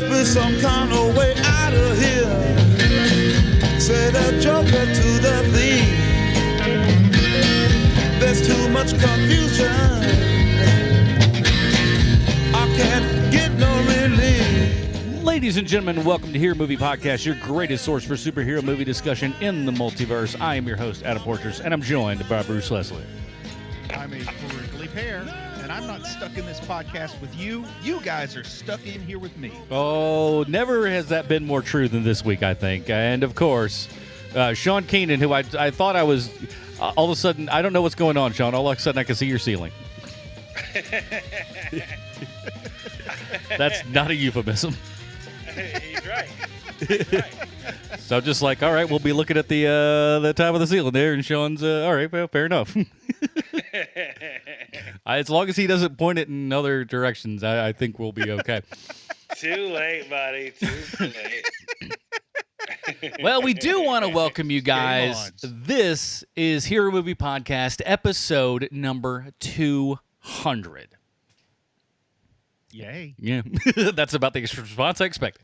be some kind of way out of here. Say the joker to the thief. There's too much confusion. I can't get no relief. Ladies and gentlemen, welcome to Hero Movie Podcast, your greatest source for superhero movie discussion in the multiverse. I am your host, Adam Portrais, and I'm joined by Bruce Leslie. I'm a prickly pear, and I'm not stuck in this podcast with you. You guys are stuck in here with me. Oh, never has that been more true than this week, I think. And, of course, Sean Keenan, who I thought I was... all of a sudden, I don't know what's going on, Sean. All of a sudden, I can see your ceiling. That's not a euphemism. He's right. He's right. So I'm just like, all right, we'll be looking at the top of the ceiling there, and Sean's, all right, well, fair enough. As long as he doesn't point it in other directions, I think we'll be okay. Too late, buddy. Too late. Well, we do want to welcome you guys. This is Hero Movie Podcast, episode number 200. Yay. Yeah, that's about the response I expected.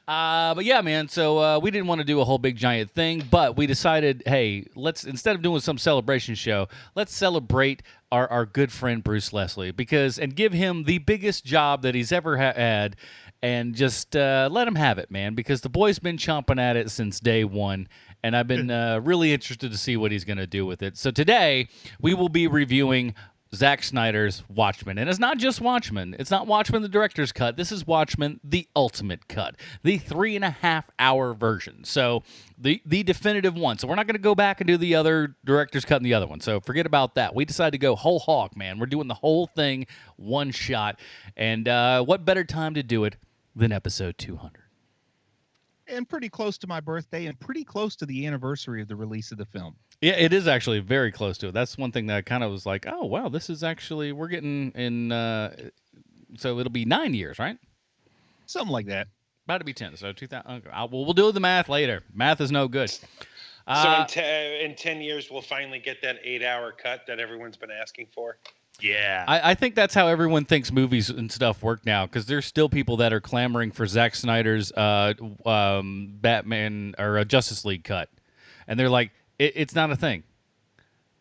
But yeah, man, so we didn't want to do a whole big giant thing, but we decided, hey, let's, instead of doing some celebration show, let's celebrate our good friend Bruce Leslie, and give him the biggest job that he's ever had, and just let him have it, man, because the boy's been chomping at it since day one, and I've been really interested to see what he's going to do with it. So today, we will be reviewing Zack Snyder's Watchmen. And it's not just Watchmen. It's not Watchmen the director's cut. This is Watchmen the ultimate cut. The 3.5-hour version. So the definitive one. So we're not going to go back and do the other director's cut and the other one. So forget about that. We decided to go whole hog, man. We're doing the whole thing one shot. And what better time to do it than episode 200? And pretty close to my birthday and pretty close to the anniversary of the release of the film. Yeah, it is actually very close to it. That's one thing that I kind of was like, oh, wow, this is actually, we're getting in, so it'll be 9 years, right? Something like that. About to be 10, so 2000. Okay. We'll do the math later. Math is no good. So in 10 years, we'll finally get that 8-hour cut that everyone's been asking for. Yeah. I think that's how everyone thinks movies and stuff work now, because there's still people that are clamoring for Zack Snyder's Batman or Justice League cut. And they're like, it's not a thing.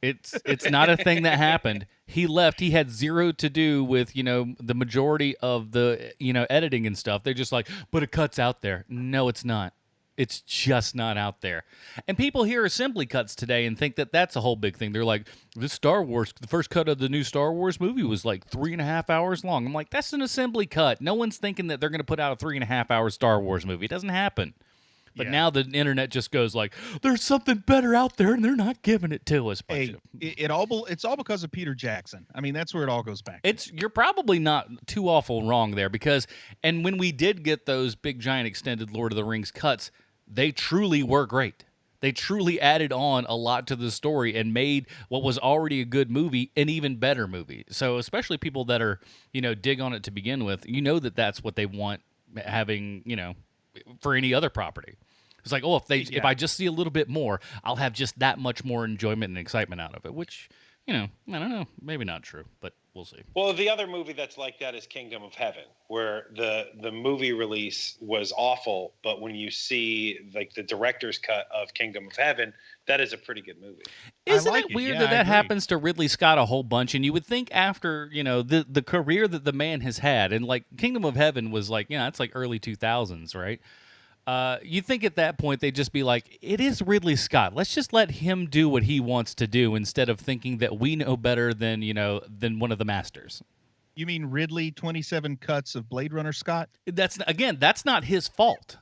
It's not a thing that happened. He left. He had zero to do with, the majority of the, editing and stuff. They're just like, but a cut's out there. No, it's not. It's just not out there. And people hear assembly cuts today and think that that's a whole big thing. They're like, the first cut of the new Star Wars movie was like 3.5 hours long. I'm like, that's an assembly cut. No one's thinking that they're going to put out a 3.5-hour Star Wars movie. It doesn't happen. But now the internet just goes like, there's something better out there, and they're not giving it to us. Hey, it's all because of Peter Jackson. I mean, that's where it all goes back. You're probably not too awful wrong there, and when we did get those big giant extended Lord of the Rings cuts, they truly were great. They truly added on a lot to the story and made what was already a good movie an even better movie. So especially people that are, dig on it to begin with, that's what they want having, for any other property. It's like, if I just see a little bit more, I'll have just that much more enjoyment and excitement out of it, which, I don't know, maybe not true, but we'll see. Well, the other movie that's like that is Kingdom of Heaven, where the movie release was awful, but when you see like the director's cut of Kingdom of Heaven, that is a pretty good movie. Isn't it weird that happens to Ridley Scott a whole bunch? And you would think after, the career that the man has had, and like Kingdom of Heaven was like, it's like early 2000s, right? You think at that point they'd just be like, it is Ridley Scott. Let's just let him do what he wants to do instead of thinking that we know better than one of the masters. You mean Ridley 27 cuts of Blade Runner Scott? That's not his fault.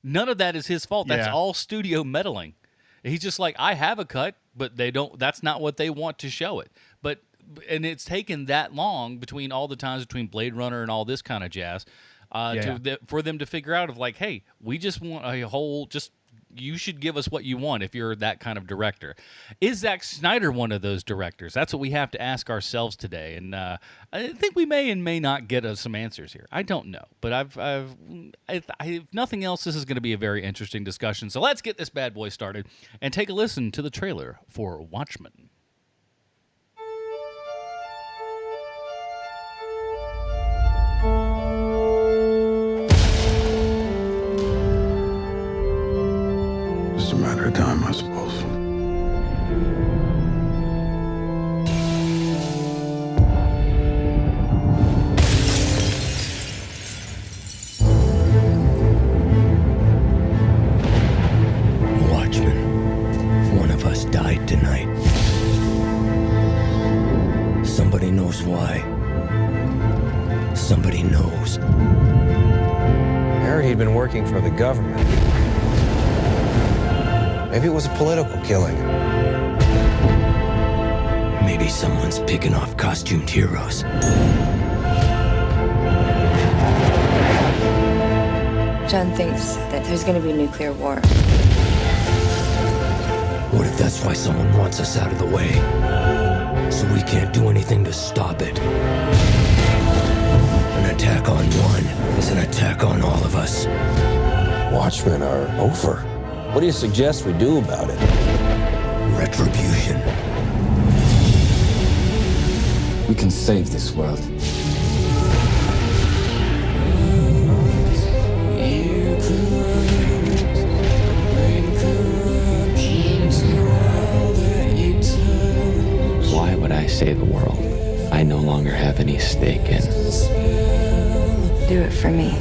None of that is his fault. That's all studio meddling. He's just like, I have a cut, but that's not what they want to show it. And it's taken that long between all the times between Blade Runner and all this kind of jazz. For them to figure out of like, hey, we just want a whole, you should give us what you want if you're that kind of director. Is Zack Snyder one of those directors? That's what we have to ask ourselves today. And I think we may and may not get some answers here. I don't know. But if nothing else, this is going to be a very interesting discussion. So let's get this bad boy started and take a listen to the trailer for Watchmen. knows why. Somebody knows. I heard he'd been working for the government. Maybe it was a political killing. Maybe someone's picking off costumed heroes. John thinks that there's going to be a nuclear war. What if that's why someone wants us out of the way? So we can't do anything to stop it. An attack on one is an attack on all of us. Watchmen are over. What do you suggest we do about it? Retribution. We can save this world. Why would I save the world I no longer have any stake in? Do it for me.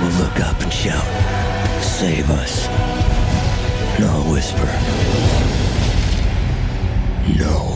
Will look up and shout, "Save us." And I'll whisper, "No."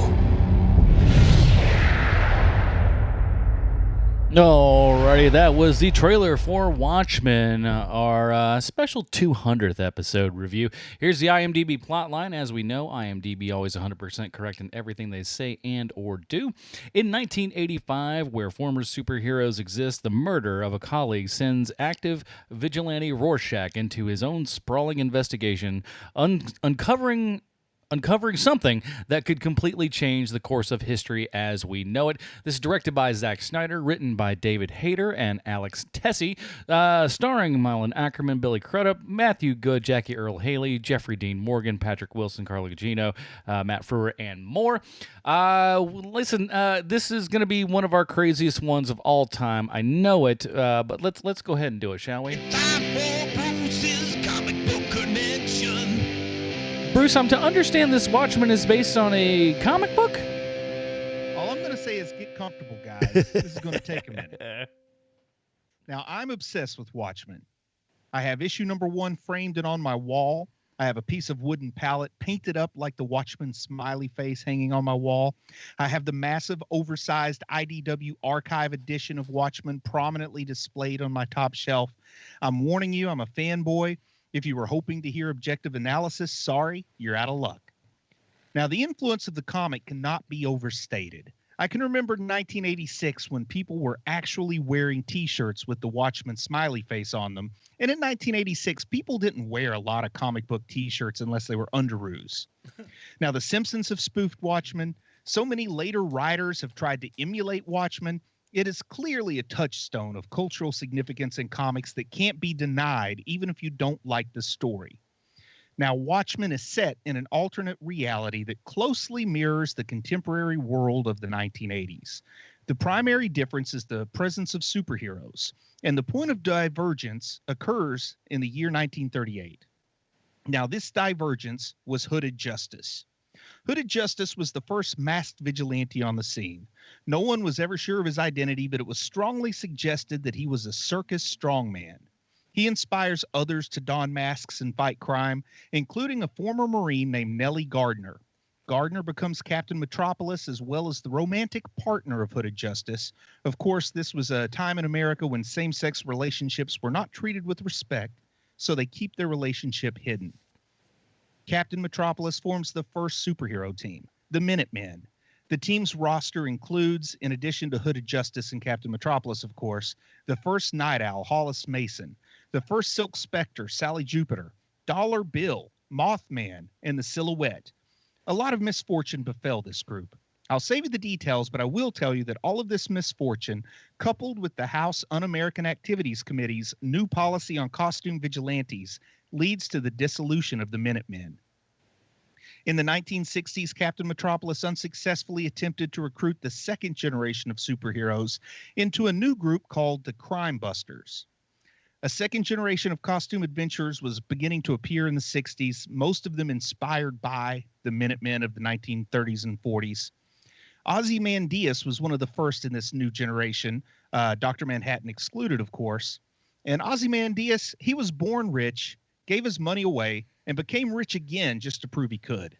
Alrighty, that was the trailer for Watchmen, our special 200th episode review. Here's the IMDb plotline. As we know, IMDb always 100% correct in everything they say and or do. In 1985, where former superheroes exist, the murder of a colleague sends active vigilante Rorschach into his own sprawling investigation, uncovering something that could completely change the course of history as we know it. This is directed by Zack Snyder, written by David Hayter and Alex Tessie, starring Marlon Ackerman, Billy Crudup, Matthew Good, Jackie Earle Haley, Jeffrey Dean Morgan, Patrick Wilson, Carla Gugino, Matt Frewer, and more. Listen, this is going to be one of our craziest ones of all time. I know it, but let's go ahead and do it, shall we? Bruce, I'm to understand this Watchmen is based on a comic book? All I'm going to say is get comfortable, guys. This is going to take a minute. Now, I'm obsessed with Watchmen. I have issue number 1 framed and on my wall. I have a piece of wooden palette painted up like the Watchmen smiley face hanging on my wall. I have the massive, oversized IDW archive edition of Watchmen prominently displayed on my top shelf. I'm warning you, I'm a fanboy. If you were hoping to hear objective analysis, sorry, you're out of luck. Now, the influence of the comic cannot be overstated. I can remember 1986 when people were actually wearing T-shirts with the Watchmen smiley face on them. And in 1986, people didn't wear a lot of comic book T-shirts unless they were underoos. Now, The Simpsons have spoofed Watchmen. So many later writers have tried to emulate Watchmen. It is clearly a touchstone of cultural significance in comics that can't be denied, even if you don't like the story. Now, Watchmen is set in an alternate reality that closely mirrors the contemporary world of the 1980s. The primary difference is the presence of superheroes, and the point of divergence occurs in the year 1938. Now, this divergence was Hooded Justice. Hooded Justice was the first masked vigilante on the scene. No one was ever sure of his identity, but it was strongly suggested that he was a circus strongman. He inspires others to don masks and fight crime, including a former Marine named Nellie Gardner. Gardner becomes Captain Metropolis as well as the romantic partner of Hooded Justice. Of course, this was a time in America when same-sex relationships were not treated with respect, so they keep their relationship hidden. Captain Metropolis forms the first superhero team, the Minutemen. The team's roster includes, in addition to Hooded Justice and Captain Metropolis, of course, the first Night Owl, Hollis Mason, the first Silk Spectre, Sally Jupiter, Dollar Bill, Mothman, and the Silhouette. A lot of misfortune befell this group. I'll save you the details, but I will tell you that all of this misfortune, coupled with the House Un-American Activities Committee's new policy on costume vigilantes, leads to the dissolution of the Minutemen. In the 1960s, Captain Metropolis unsuccessfully attempted to recruit the second generation of superheroes into a new group called the Crime Busters. A second generation of costume adventurers was beginning to appear in the 60s, most of them inspired by the Minutemen of the 1930s and 40s. Ozymandias was one of the first in this new generation, Dr. Manhattan excluded, of course. And Ozymandias, he was born rich, gave his money away, and became rich again just to prove he could.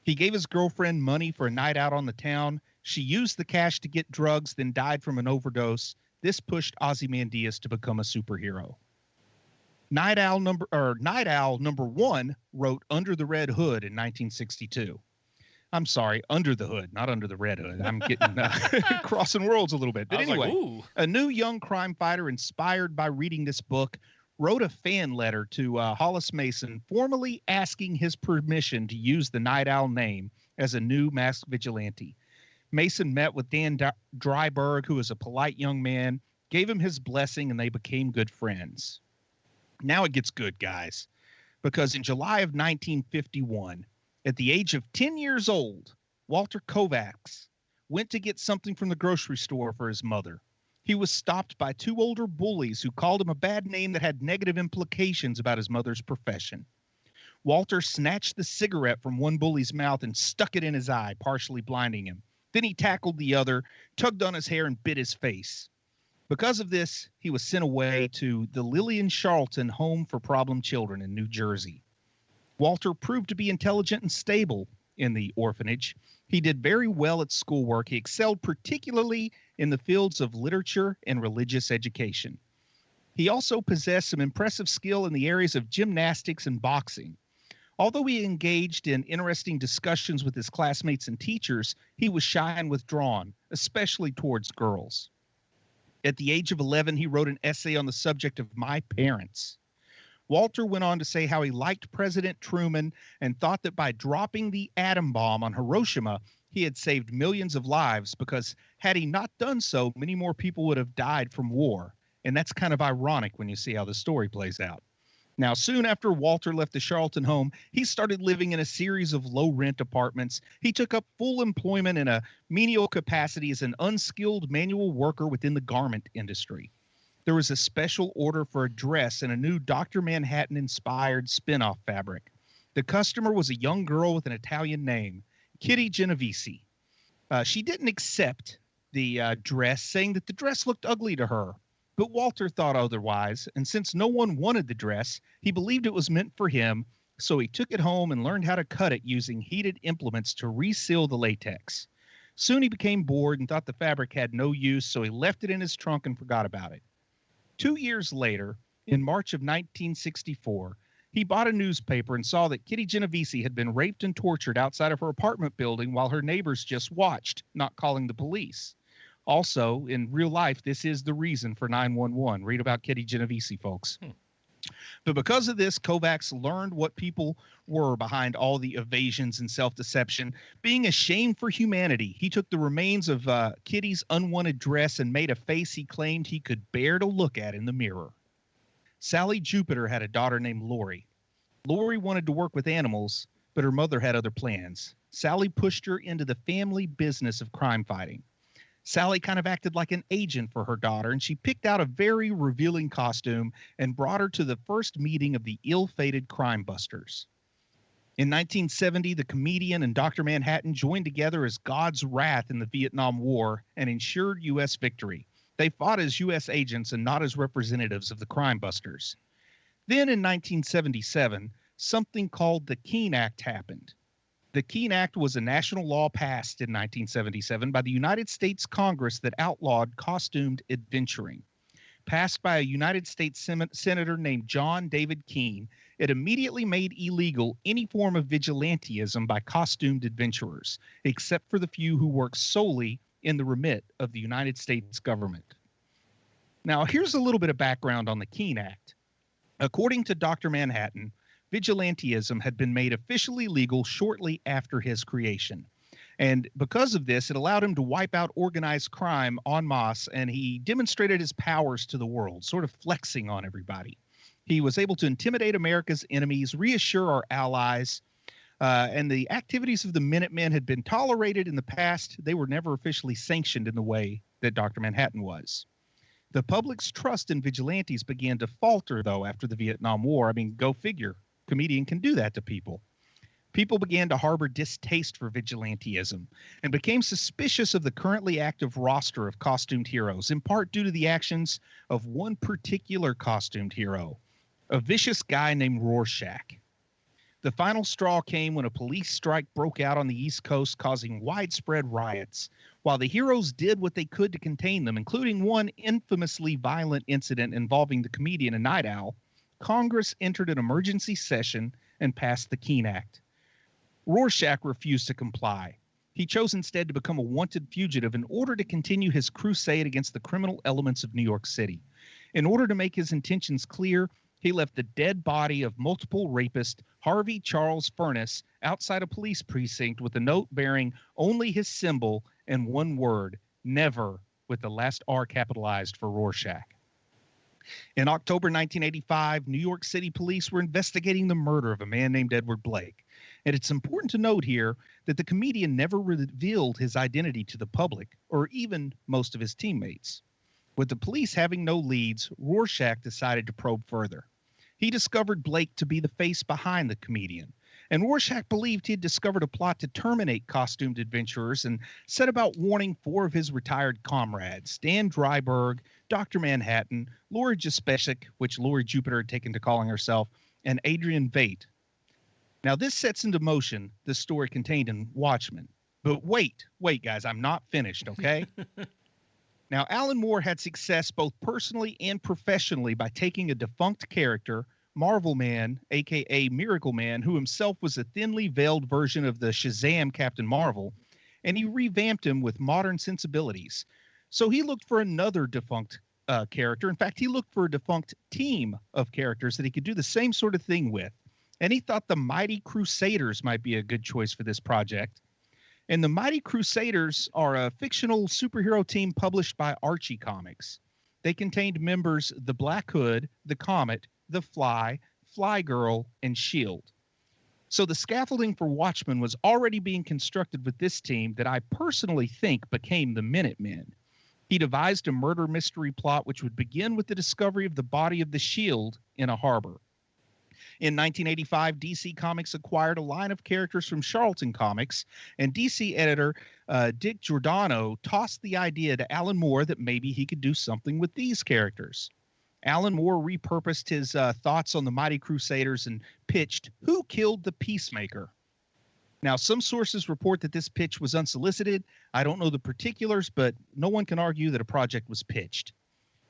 He gave his girlfriend money for a night out on the town. She used the cash to get drugs, then died from an overdose. This pushed Ozymandias to become a superhero. Night Owl number 1 wrote Under the Red Hood in 1962. I'm sorry, Under the Hood, not Under the Red Hood. I'm getting crossing worlds a little bit. But anyway, like, a new young crime fighter inspired by reading this book wrote a fan letter to Hollis Mason, formally asking his permission to use the Night Owl name as a new masked vigilante. Mason met with Dan Dryberg, who was a polite young man, gave him his blessing, and they became good friends. Now it gets good, guys, because in July of 1951, at the age of 10 years old, Walter Kovacs went to get something from the grocery store for his mother. He was stopped by two older bullies who called him a bad name that had negative implications about his mother's profession. Walter snatched the cigarette from one bully's mouth and stuck it in his eye, partially blinding him. Then he tackled the other, tugged on his hair, and bit his face. Because of this, he was sent away to the Lillian Charlton Home for Problem Children in New Jersey. Walter proved to be intelligent and stable in the orphanage. He did very well at schoolwork. He excelled particularly in the fields of literature and religious education. He also possessed some impressive skill in the areas of gymnastics and boxing. Although he engaged in interesting discussions with his classmates and teachers, he was shy and withdrawn, especially towards girls. At the age of 11, he wrote an essay on the subject of my parents. Walter went on to say how he liked President Truman and thought that by dropping the atom bomb on Hiroshima, he had saved millions of lives, because had he not done so, many more people would have died from war. And that's kind of ironic when you see how the story plays out. Now, soon after Walter left the Charlton home, he started living in a series of low-rent apartments. He took up full employment in a menial capacity as an unskilled manual worker within the garment industry. There was a special order for a dress and a new Dr. Manhattan-inspired spin-off fabric. The customer was a young girl with an Italian name, Kitty Genovese. She didn't accept the dress, saying that the dress looked ugly to her. But Walter thought otherwise, and since no one wanted the dress, he believed it was meant for him, so he took it home and learned how to cut it using heated implements to reseal the latex. Soon he became bored and thought the fabric had no use, so he left it in his trunk and forgot about it. 2 years later, in March of 1964, he bought a newspaper and saw that Kitty Genovese had been raped and tortured outside of her apartment building while her neighbors just watched, not calling the police. Also, in real life, this is the reason for 911. Read about Kitty Genovese, folks. But because of this, Kovacs learned what people were behind all the evasions and self-deception. Being ashamed for humanity, he took the remains of Kitty's unwanted dress and made a face he claimed he could bear to look at in the mirror. Sally Jupiter had a daughter named Lori. Lori wanted to work with animals, but her mother had other plans. Sally pushed her into the family business of crime fighting. Sally kind of acted like an agent for her daughter, and she picked out a very revealing costume and brought her to the first meeting of the ill-fated Crime Busters. In 1970, the comedian and Dr. Manhattan joined together as God's wrath in the Vietnam War and ensured U.S. victory. They fought as U.S. agents and not as representatives of the Crime Busters. Then in 1977, something called the Keene Act happened. The Keene Act was a national law passed in 1977 by the United States Congress that outlawed costumed adventuring. Passed by a United States Senator named John David Keene, it immediately made illegal any form of vigilantism by costumed adventurers, except for the few who work solely in the remit of the United States government. Now, here's a little bit of background on the Keene Act. According to Dr. Manhattan, vigilantism had been made officially legal shortly after his creation. And because of this, it allowed him to wipe out organized crime en masse, and he demonstrated his powers to the world, sort of flexing on everybody. He was able to intimidate America's enemies, reassure our allies. And the activities of the Minutemen had been tolerated in the past. They were never officially sanctioned in the way that Dr. Manhattan was. The public's trust in vigilantes began to falter, though, after the Vietnam War. I mean, go figure. Comedian can do that to people. People began to harbor distaste for vigilantism and became suspicious of the currently active roster of costumed heroes, in part due to the actions of one particular costumed hero, a vicious guy named Rorschach. The final straw came when a police strike broke out on the East Coast, causing widespread riots. While the heroes did what they could to contain them, including one infamously violent incident involving the comedian and Night Owl, Congress entered an emergency session and passed the Keene Act. Rorschach refused to comply. He chose instead to become a wanted fugitive in order to continue his crusade against the criminal elements of New York City. In order to make his intentions clear, he left the dead body of multiple rapist Harvey Charles Furness outside a police precinct with a note bearing only his symbol and one word, never, with the last R capitalized for Rorschach. In October 1985, New York City police were investigating the murder of a man named Edward Blake. And it's important to note here that the comedian never revealed his identity to the public or even most of his teammates. With the police having no leads, Rorschach decided to probe further. He discovered Blake to be the face behind the comedian, and Rorschach believed he had discovered a plot to terminate costumed adventurers and set about warning 4 of his retired comrades, Dan Dryberg, Dr. Manhattan, Lori Jaspesic, which Lori Jupiter had taken to calling herself, and Adrian Veidt. Now, this sets into motion the story contained in Watchmen. But wait, guys, I'm not finished, okay? Now, Allan Moore had success both personally and professionally by taking a defunct character, Marvel Man, a.k.a. Miracle Man, who himself was a thinly veiled version of the Shazam Captain Marvel, and he revamped him with modern sensibilities. So he looked for another defunct character. In fact, he looked for a defunct team of characters that he could do the same sort of thing with. And he thought the Mighty Crusaders might be a good choice for this project. And the Mighty Crusaders are a fictional superhero team published by Archie Comics. They contained members the Black Hood, the Comet, the Fly, Fly Girl, and S.H.I.E.L.D. So the scaffolding for Watchmen was already being constructed with this team that I personally think became the Minutemen. He devised a murder mystery plot which would begin with the discovery of the body of the S.H.I.E.L.D. in a harbor. In 1985, DC Comics acquired a line of characters from Charlton Comics, and DC editor Dick Giordano tossed the idea to Allan Moore that maybe he could do something with these characters. Allan Moore repurposed his thoughts on the Mighty Crusaders and pitched Who Killed the Peacemaker? Now, some sources report that this pitch was unsolicited. I don't know the particulars, but no one can argue that a project was pitched.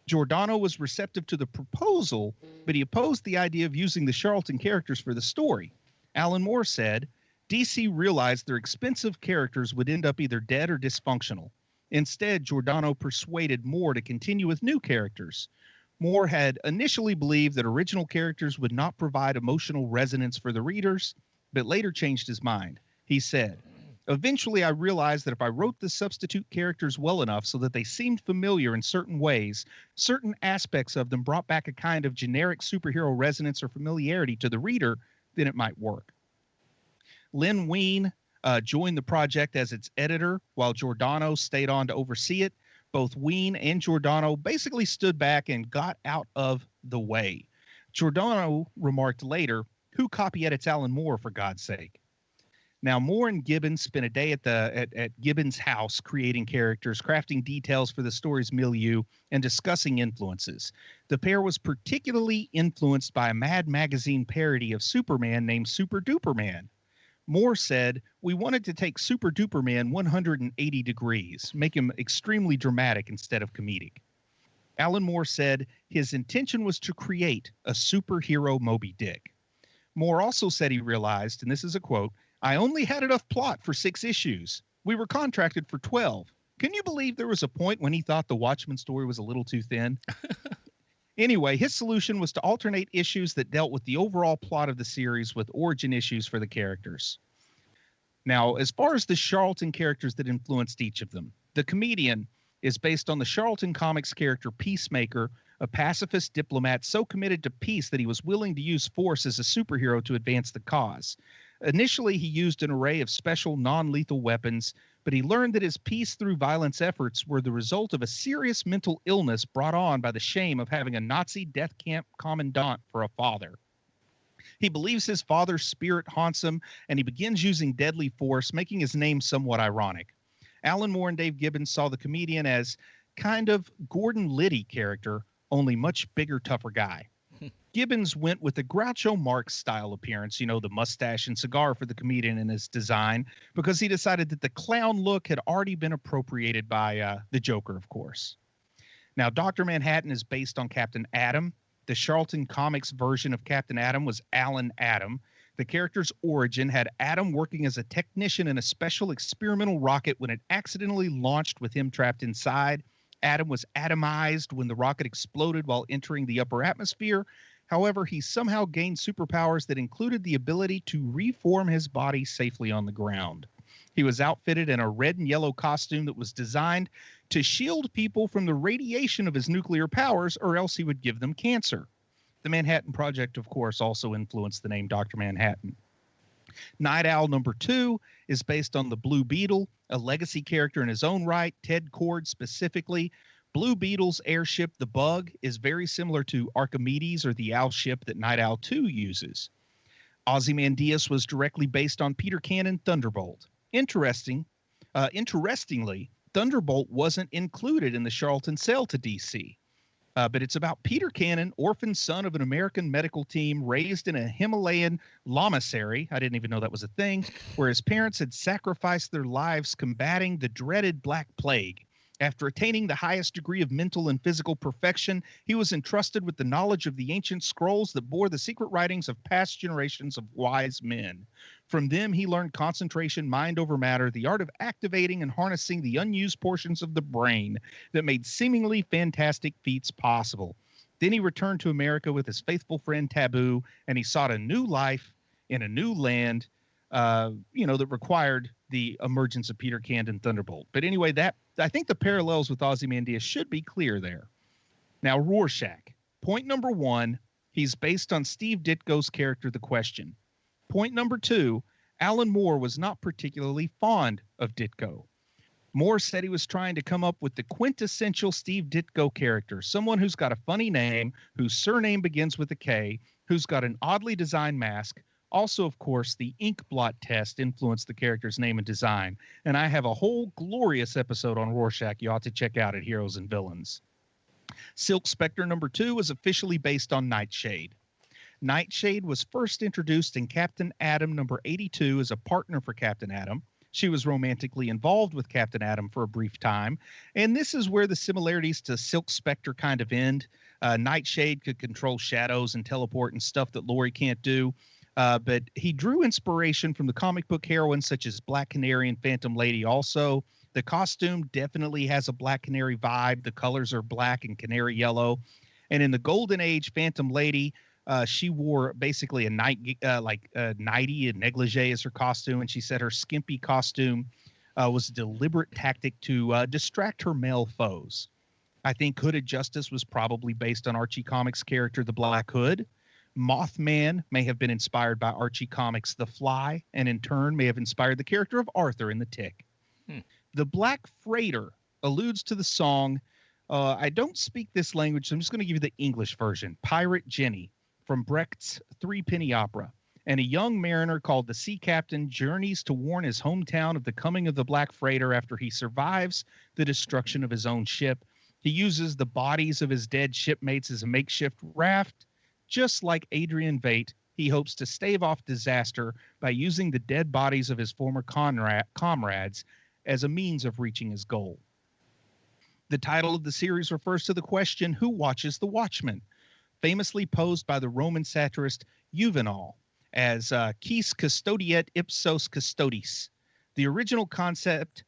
Giordano was receptive to the proposal, but he opposed the idea of using the Charlton characters for the story. Allan Moore said, DC realized their expensive characters would end up either dead or dysfunctional. Instead, Giordano persuaded Moore to continue with new characters. Moore had initially believed that original characters would not provide emotional resonance for the readers, but later changed his mind. He said, eventually, I realized that if I wrote the substitute characters well enough so that they seemed familiar in certain ways, certain aspects of them brought back a kind of generic superhero resonance or familiarity to the reader, then it might work. Len Wein joined the project as its editor, while Giordano stayed on to oversee it. Both Wein and Giordano basically stood back and got out of the way. Giordano remarked later, who copy edits Allan Moore, for God's sake? Now, Moore and Gibbons spent a day at Gibbons' house creating characters, crafting details for the story's milieu, and discussing influences. The pair was particularly influenced by a Mad Magazine parody of Superman named Super Duper Man. Moore said, we wanted to take Super Duper Man 180 degrees, make him extremely dramatic instead of comedic. Allan Moore said his intention was to create a superhero Moby Dick. Moore also said he realized, and this is a quote, I only had enough plot for 6 issues. We were contracted for 12. Can you believe there was a point when he thought the Watchmen story was a little too thin? Anyway, his solution was to alternate issues that dealt with the overall plot of the series with origin issues for the characters. Now, as far as the Charlton characters that influenced each of them, the comedian is based on the Charlton Comics character Peacemaker, a pacifist diplomat so committed to peace that he was willing to use force as a superhero to advance the cause. Initially, he used an array of special non-lethal weapons, but he learned that his peace through violence efforts were the result of a serious mental illness brought on by the shame of having a Nazi death camp commandant for a father. He believes his father's spirit haunts him, and he begins using deadly force, making his name somewhat ironic. Alan Moore and Dave Gibbons saw the comedian as kind of Gordon Liddy character, only much bigger, tougher guy. Gibbons went with the Groucho Marx style appearance, you know, the mustache and cigar for the comedian in his design, because he decided that the clown look had already been appropriated by the Joker, of course. Now, Dr. Manhattan is based on Captain Atom. The Charlton Comics version of Captain Atom was Alan Atom. The character's origin had Atom working as a technician in a special experimental rocket when it accidentally launched with him trapped inside. Atom was atomized when the rocket exploded while entering the upper atmosphere. However, he somehow gained superpowers that included the ability to reform his body safely on the ground. He was outfitted in a red and yellow costume that was designed to shield people from the radiation of his nuclear powers, or else he would give them cancer. The Manhattan Project, of course, also influenced the name Dr. Manhattan. Night Owl number 2 is based on the Blue Beetle, a legacy character in his own right, Ted Kord specifically. Blue Beetle's airship, the Bug, is very similar to Archimedes, or the owl ship that Night Owl 2 uses. Ozymandias was directly based on Peter Cannon Thunderbolt. Interestingly, Thunderbolt wasn't included in the Charlton sale to DC. But it's about Peter Cannon, orphan son of an American medical team raised in a Himalayan lamasery. I didn't even know that was a thing, where his parents had sacrificed their lives combating the dreaded Black Plague. After attaining the highest degree of mental and physical perfection, he was entrusted with the knowledge of the ancient scrolls that bore the secret writings of past generations of wise men. From them, he learned concentration, mind over matter, the art of activating and harnessing the unused portions of the brain that made seemingly fantastic feats possible. Then he returned to America with his faithful friend Taboo, and he sought a new life in a new land, that required the emergence of Peter Cannon Thunderbolt. But anyway, I think the parallels with Ozymandias should be clear there. Now, Rorschach. Point number 1, he's based on Steve Ditko's character, The Question. Point number 2, Alan Moore was not particularly fond of Ditko. Moore said he was trying to come up with the quintessential Steve Ditko character, someone who's got a funny name, whose surname begins with a K, who's got an oddly designed mask. Also, of course, the ink blot test influenced the character's name and design. And I have a whole glorious episode on Rorschach you ought to check out at Heroes and Villains. Silk Spectre number 2 was officially based on Nightshade. Nightshade was first introduced in Captain Atom number 82 as a partner for Captain Atom. She was romantically involved with Captain Atom for a brief time. And this is where the similarities to Silk Spectre kind of end. Nightshade could control shadows and teleport and stuff that Lori can't do. But he drew inspiration from the comic book heroines such as Black Canary and Phantom Lady also. The costume definitely has a Black Canary vibe. The colors are black and canary yellow. And in the Golden Age, Phantom Lady, she wore basically a nightie and negligee as her costume. And she said her skimpy costume was a deliberate tactic to distract her male foes. I think Hooded Justice was probably based on Archie Comics' character, the Black Hood. Mothman may have been inspired by Archie Comics' The Fly, and in turn may have inspired the character of Arthur in The Tick. The Black Freighter alludes to the song, I don't speak this language, so I'm just going to give you the English version, Pirate Jenny, from Brecht's Threepenny Opera. And a young mariner called the Sea Captain journeys to warn his hometown of the coming of the Black Freighter after he survives the destruction of his own ship. He uses the bodies of his dead shipmates as a makeshift raft. Just like Adrian Veidt, he hopes to stave off disaster by using the dead bodies of his former comrades as a means of reaching his goal. The title of the series refers to the question, who watches the Watchmen? Famously posed by the Roman satirist Juvenal as quis custodiet ipsos custodes. The original concept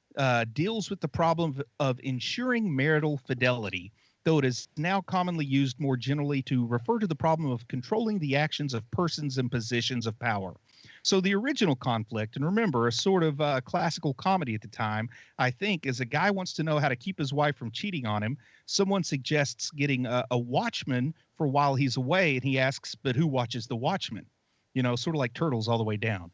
deals with the problem of ensuring marital fidelity, though it is now commonly used more generally to refer to the problem of controlling the actions of persons in positions of power. So the original conflict, and remember, a sort of classical comedy at the time, I think, is a guy wants to know how to keep his wife from cheating on him. Someone suggests getting a watchman for while he's away, and he asks, but who watches the Watchmen? You know, sort of like Turtles all the way down.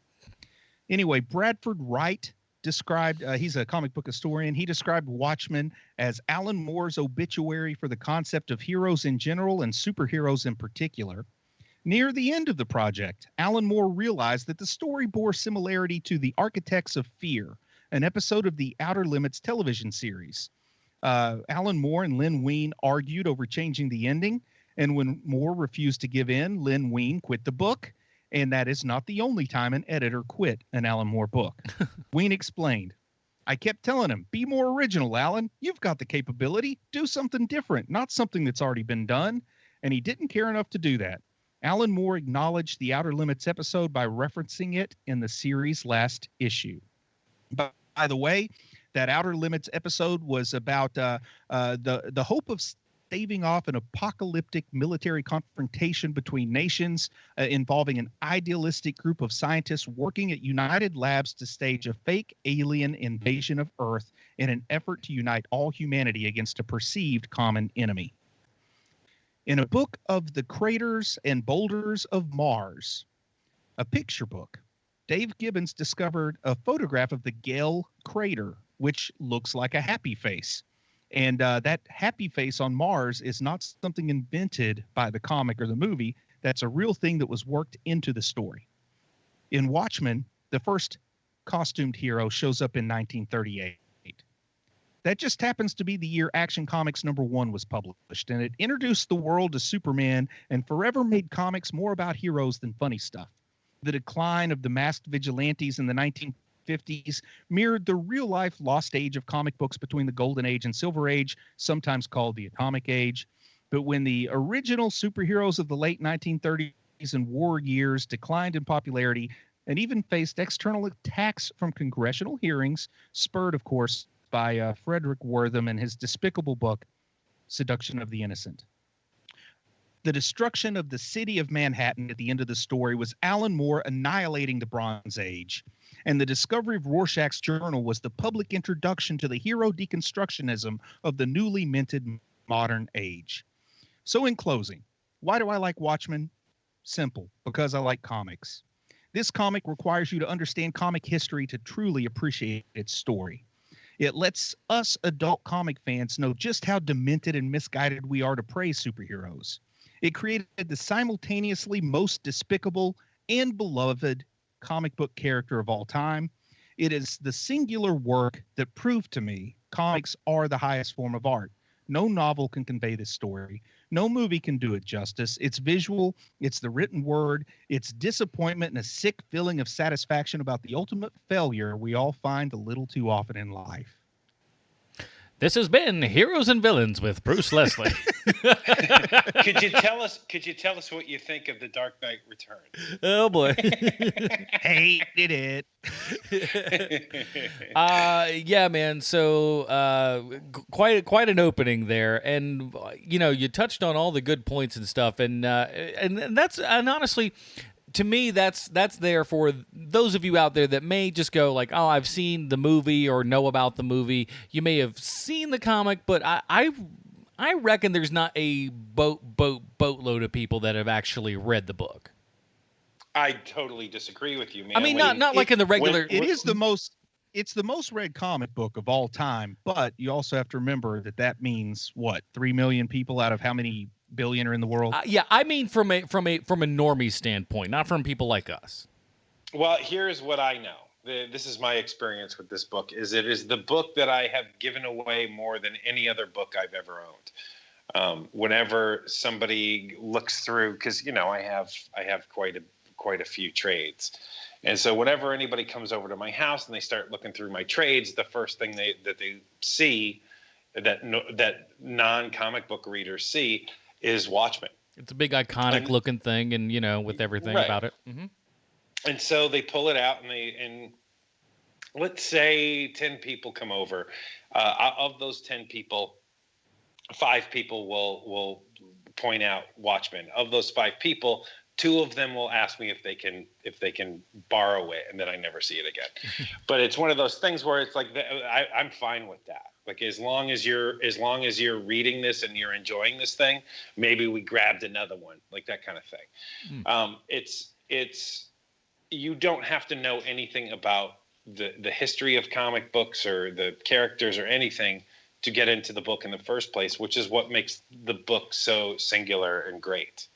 Anyway, Bradford Wright described, he's a comic book historian, he described Watchmen as Alan Moore's obituary for the concept of heroes in general and superheroes in particular. Near the end of the project, Alan Moore realized that the story bore similarity to The Architects of Fear, an episode of the Outer Limits television series. Alan Moore and Len Wein argued over changing the ending, and when Moore refused to give in, Len Wein quit the book, and that is not the only time an editor quit an Alan Moore book. Wein explained, "I kept telling him, be more original, Alan. You've got the capability. Do something different, not something that's already been done." And he didn't care enough to do that. Alan Moore acknowledged the Outer Limits episode by referencing it in the series' last issue. By the way, that Outer Limits episode was about the hope of staving off an apocalyptic military confrontation between nations involving an idealistic group of scientists working at United Labs to stage a fake alien invasion of Earth in an effort to unite all humanity against a perceived common enemy. In a book of the craters and boulders of Mars, a picture book, Dave Gibbons discovered a photograph of the Gale crater, which looks like a happy face. And that happy face on Mars is not something invented by the comic or the movie. That's a real thing that was worked into the story. In Watchmen, the first costumed hero shows up in 1938. That just happens to be the year Action Comics #1 was published, and it introduced the world to Superman and forever made comics more about heroes than funny stuff. The decline of the masked vigilantes in the 1950s mirrored the real-life lost age of comic books between the Golden Age and Silver Age, sometimes called the Atomic Age. But when the original superheroes of the late 1930s and war years declined in popularity and even faced external attacks from congressional hearings, spurred, of course, by Frederick Wortham and his despicable book, Seduction of the Innocent. The destruction of the city of Manhattan at the end of the story was Alan Moore annihilating the Bronze Age. And the discovery of Rorschach's journal was the public introduction to the hero deconstructionism of the newly minted modern age. So in closing, why do I like Watchmen? Simple, because I like comics. This comic requires you to understand comic history to truly appreciate its story. It lets us adult comic fans know just how demented and misguided we are to praise superheroes. It created the simultaneously most despicable and beloved comic book character of all time. It is the singular work that proved to me comics are the highest form of art. No novel can convey this story. No movie can do it justice. It's visual. It's the written word. It's disappointment and a sick feeling of satisfaction about the ultimate failure we all find a little too often in life. This has been Heroes and Villains with Bruce Leslie. Could you tell us what you think of The Dark Knight Returns? Oh boy. Hated it. Yeah, man. So quite an opening there, and you touched on all the good points and stuff, and honestly, to me, that's there for those of you out there that may just go like, oh, I've seen the movie or know about the movie. You may have seen the comic, but I reckon there's not a boatload of people that have actually read the book. I totally disagree with you, man. I mean, not like in the regular. It's the most read comic book of all time, but you also have to remember that means what, 3 million people out of how many billion are in the world? Yeah, I mean from a normie standpoint, not from people like us. Well, here's what I know. This is my experience with this book. It is the book that I have given away more than any other book I've ever owned. Whenever somebody looks through, because I have quite a few trades. And so whenever anybody comes over to my house and they start looking through my trades, the first thing that they see, that non-comic book readers see, is Watchmen. It's a big iconic looking thing, and with everything about it. Mm-hmm. And so they pull it out, and let's say 10 people come over. Of those 10 people, 5 people will point out Watchmen. Of those 5 people, 2 of them will ask me if they can borrow it, and then I never see it again. But it's one of those things where it's like I'm fine with that. Like as long as you're reading this and you're enjoying this thing, maybe we grabbed another one, like that kind of thing. you don't have to know anything about the history of comic books or the characters or anything to get into the book in the first place, which is what makes the book so singular and great.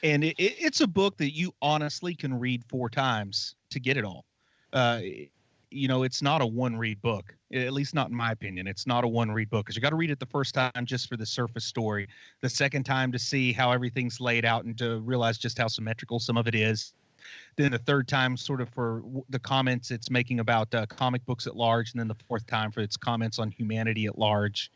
And it's a book that you honestly can read 4 times to get it all. It's not a one-read book, at least not in my opinion. It's not a one-read book because you got to read it the first time just for the surface story, the second time to see how everything's laid out and to realize just how symmetrical some of it is. Then the third time sort of for the comments it's making about comic books at large, and then the fourth time for its comments on humanity at large.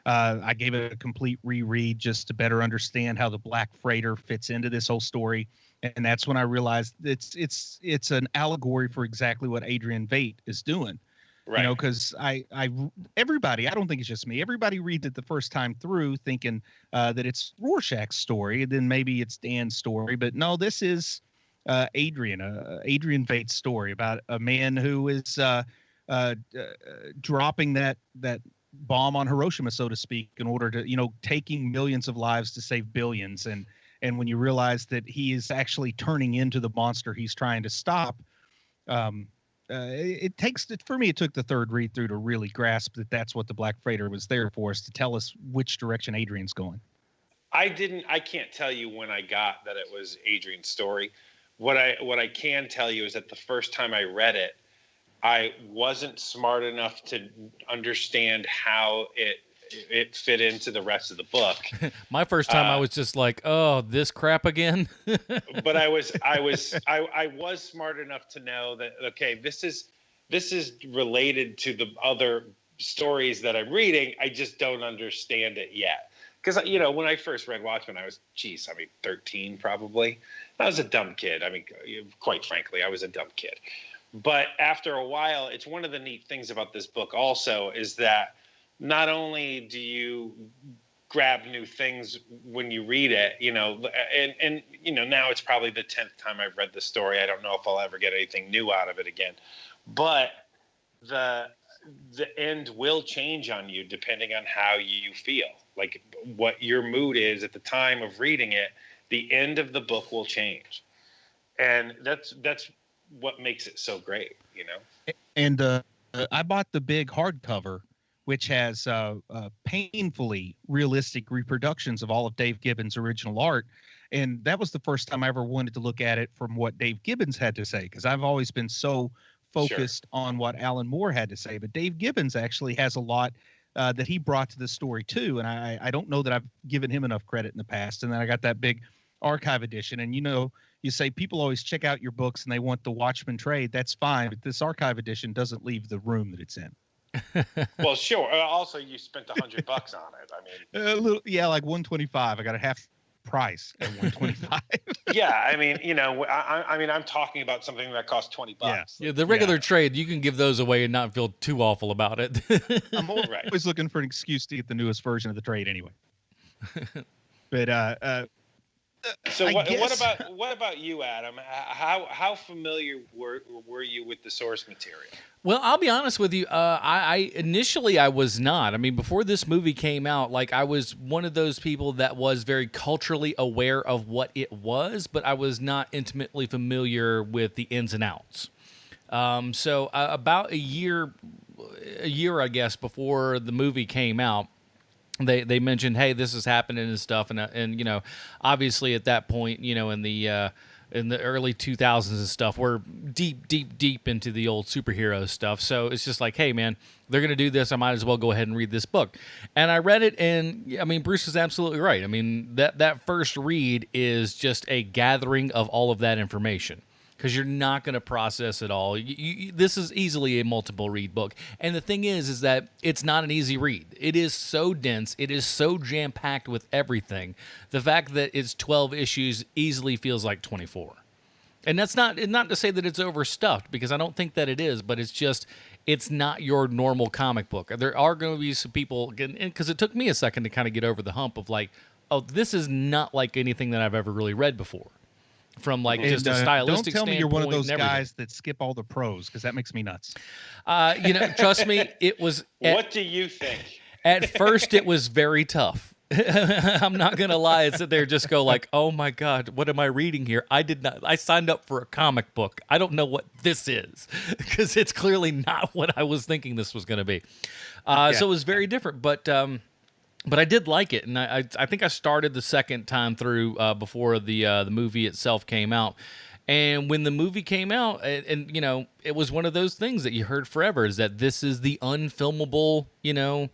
I gave it a complete reread just to better understand how the Black Freighter fits into this whole story. And that's when I realized it's an allegory for exactly what Adrian Veidt is doing. Right. Because everybody, I don't think it's just me. Everybody reads it the first time through thinking that it's Rorschach's story, and then maybe it's Dan's story. But no, this is Adrian Veidt's story about a man who is dropping that bomb on Hiroshima, so to speak, in order to, taking millions of lives to save billions. And when you realize that he is actually turning into the monster he's trying to stop, it took the third read through to really grasp that that's what the Black Freighter was there for, us to tell us which direction Adrian's going. I can't tell you when I got that it was Adrian's story. What I can tell you is that the first time I read it, I wasn't smart enough to understand how it fit into the rest of the book. My first time, I was just like, "Oh, this crap again." But I was smart enough to know that, okay, this is related to the other stories that I'm reading. I just don't understand it yet. Because when I first read Watchmen, I was 13 probably. I was a dumb kid. I mean, quite frankly, I was a dumb kid. But after a while, it's one of the neat things about this book also is that not only do you grab new things when you read it, and now it's probably the 10th time I've read the story. I don't know if I'll ever get anything new out of it again. But the end will change on you depending on how you feel. Like what your mood is at the time of reading it, the end of the book will change. And that's what makes it so great, And I bought the big hardcover, which has painfully realistic reproductions of all of Dave Gibbons' original art. And that was the first time I ever wanted to look at it from what Dave Gibbons had to say, because I've always been so focused on what Allan Moore had to say. But Dave Gibbons actually has a lot that he brought to the story, too. And I don't know that I've given him enough credit in the past. And then I got that big archive edition. And, you say people always check out your books and they want the Watchmen trade. That's fine. But this archive edition doesn't leave the room that it's in. Well, sure. Also, you spent $100 on it. I mean, a little, like $125. I got a half price at $125. Yeah, I mean, I'm talking about something that costs $20. Yeah, the regular trade, you can give those away and not feel too awful about it. I'm always looking for an excuse to get the newest version of the trade anyway. But so what about you, Adam? How familiar were you with the source material? Well, I'll be honest with you. I initially was not. I mean, before this movie came out, I was one of those people that was very culturally aware of what it was, but I was not intimately familiar with the ins and outs. So about a year, I guess, before the movie came out, they mentioned, hey, this is happening and stuff, and obviously at that point, in the early 2000s and stuff, we're deep into the old superhero stuff. So it's just like, hey, man, they're going to do this. I might as well go ahead and read this book. And I read it, and I mean, Bruce is absolutely right. I mean, that first read is just a gathering of all of that information, because you're not going to process it all. This is easily a multiple read book. And the thing is that it's not an easy read. It is so dense. It is so jam-packed with everything. The fact that it's 12 issues easily feels like 24. And that's not to say that it's overstuffed, because I don't think that it is, but it's not your normal comic book. There are going to be some people, because it took me a second to kind of get over the hump of this is not like anything that I've ever really read before. From just a stylistic standpoint. Don't tell me you're one of those guys that skip all the pros, because that makes me nuts. Trust me, it was. What do you think? At first, it was very tough. I'm not gonna lie and sit there and just go like, oh my God, what am I reading here? I signed up for a comic book. I don't know what this is, because it's clearly not what I was thinking this was gonna be. So it was very different, but I did like it, and I think I started the second time through before the movie itself came out. And when the movie came out, and you know, it was one of those things that you heard forever, is that this is the unfilmable, you know,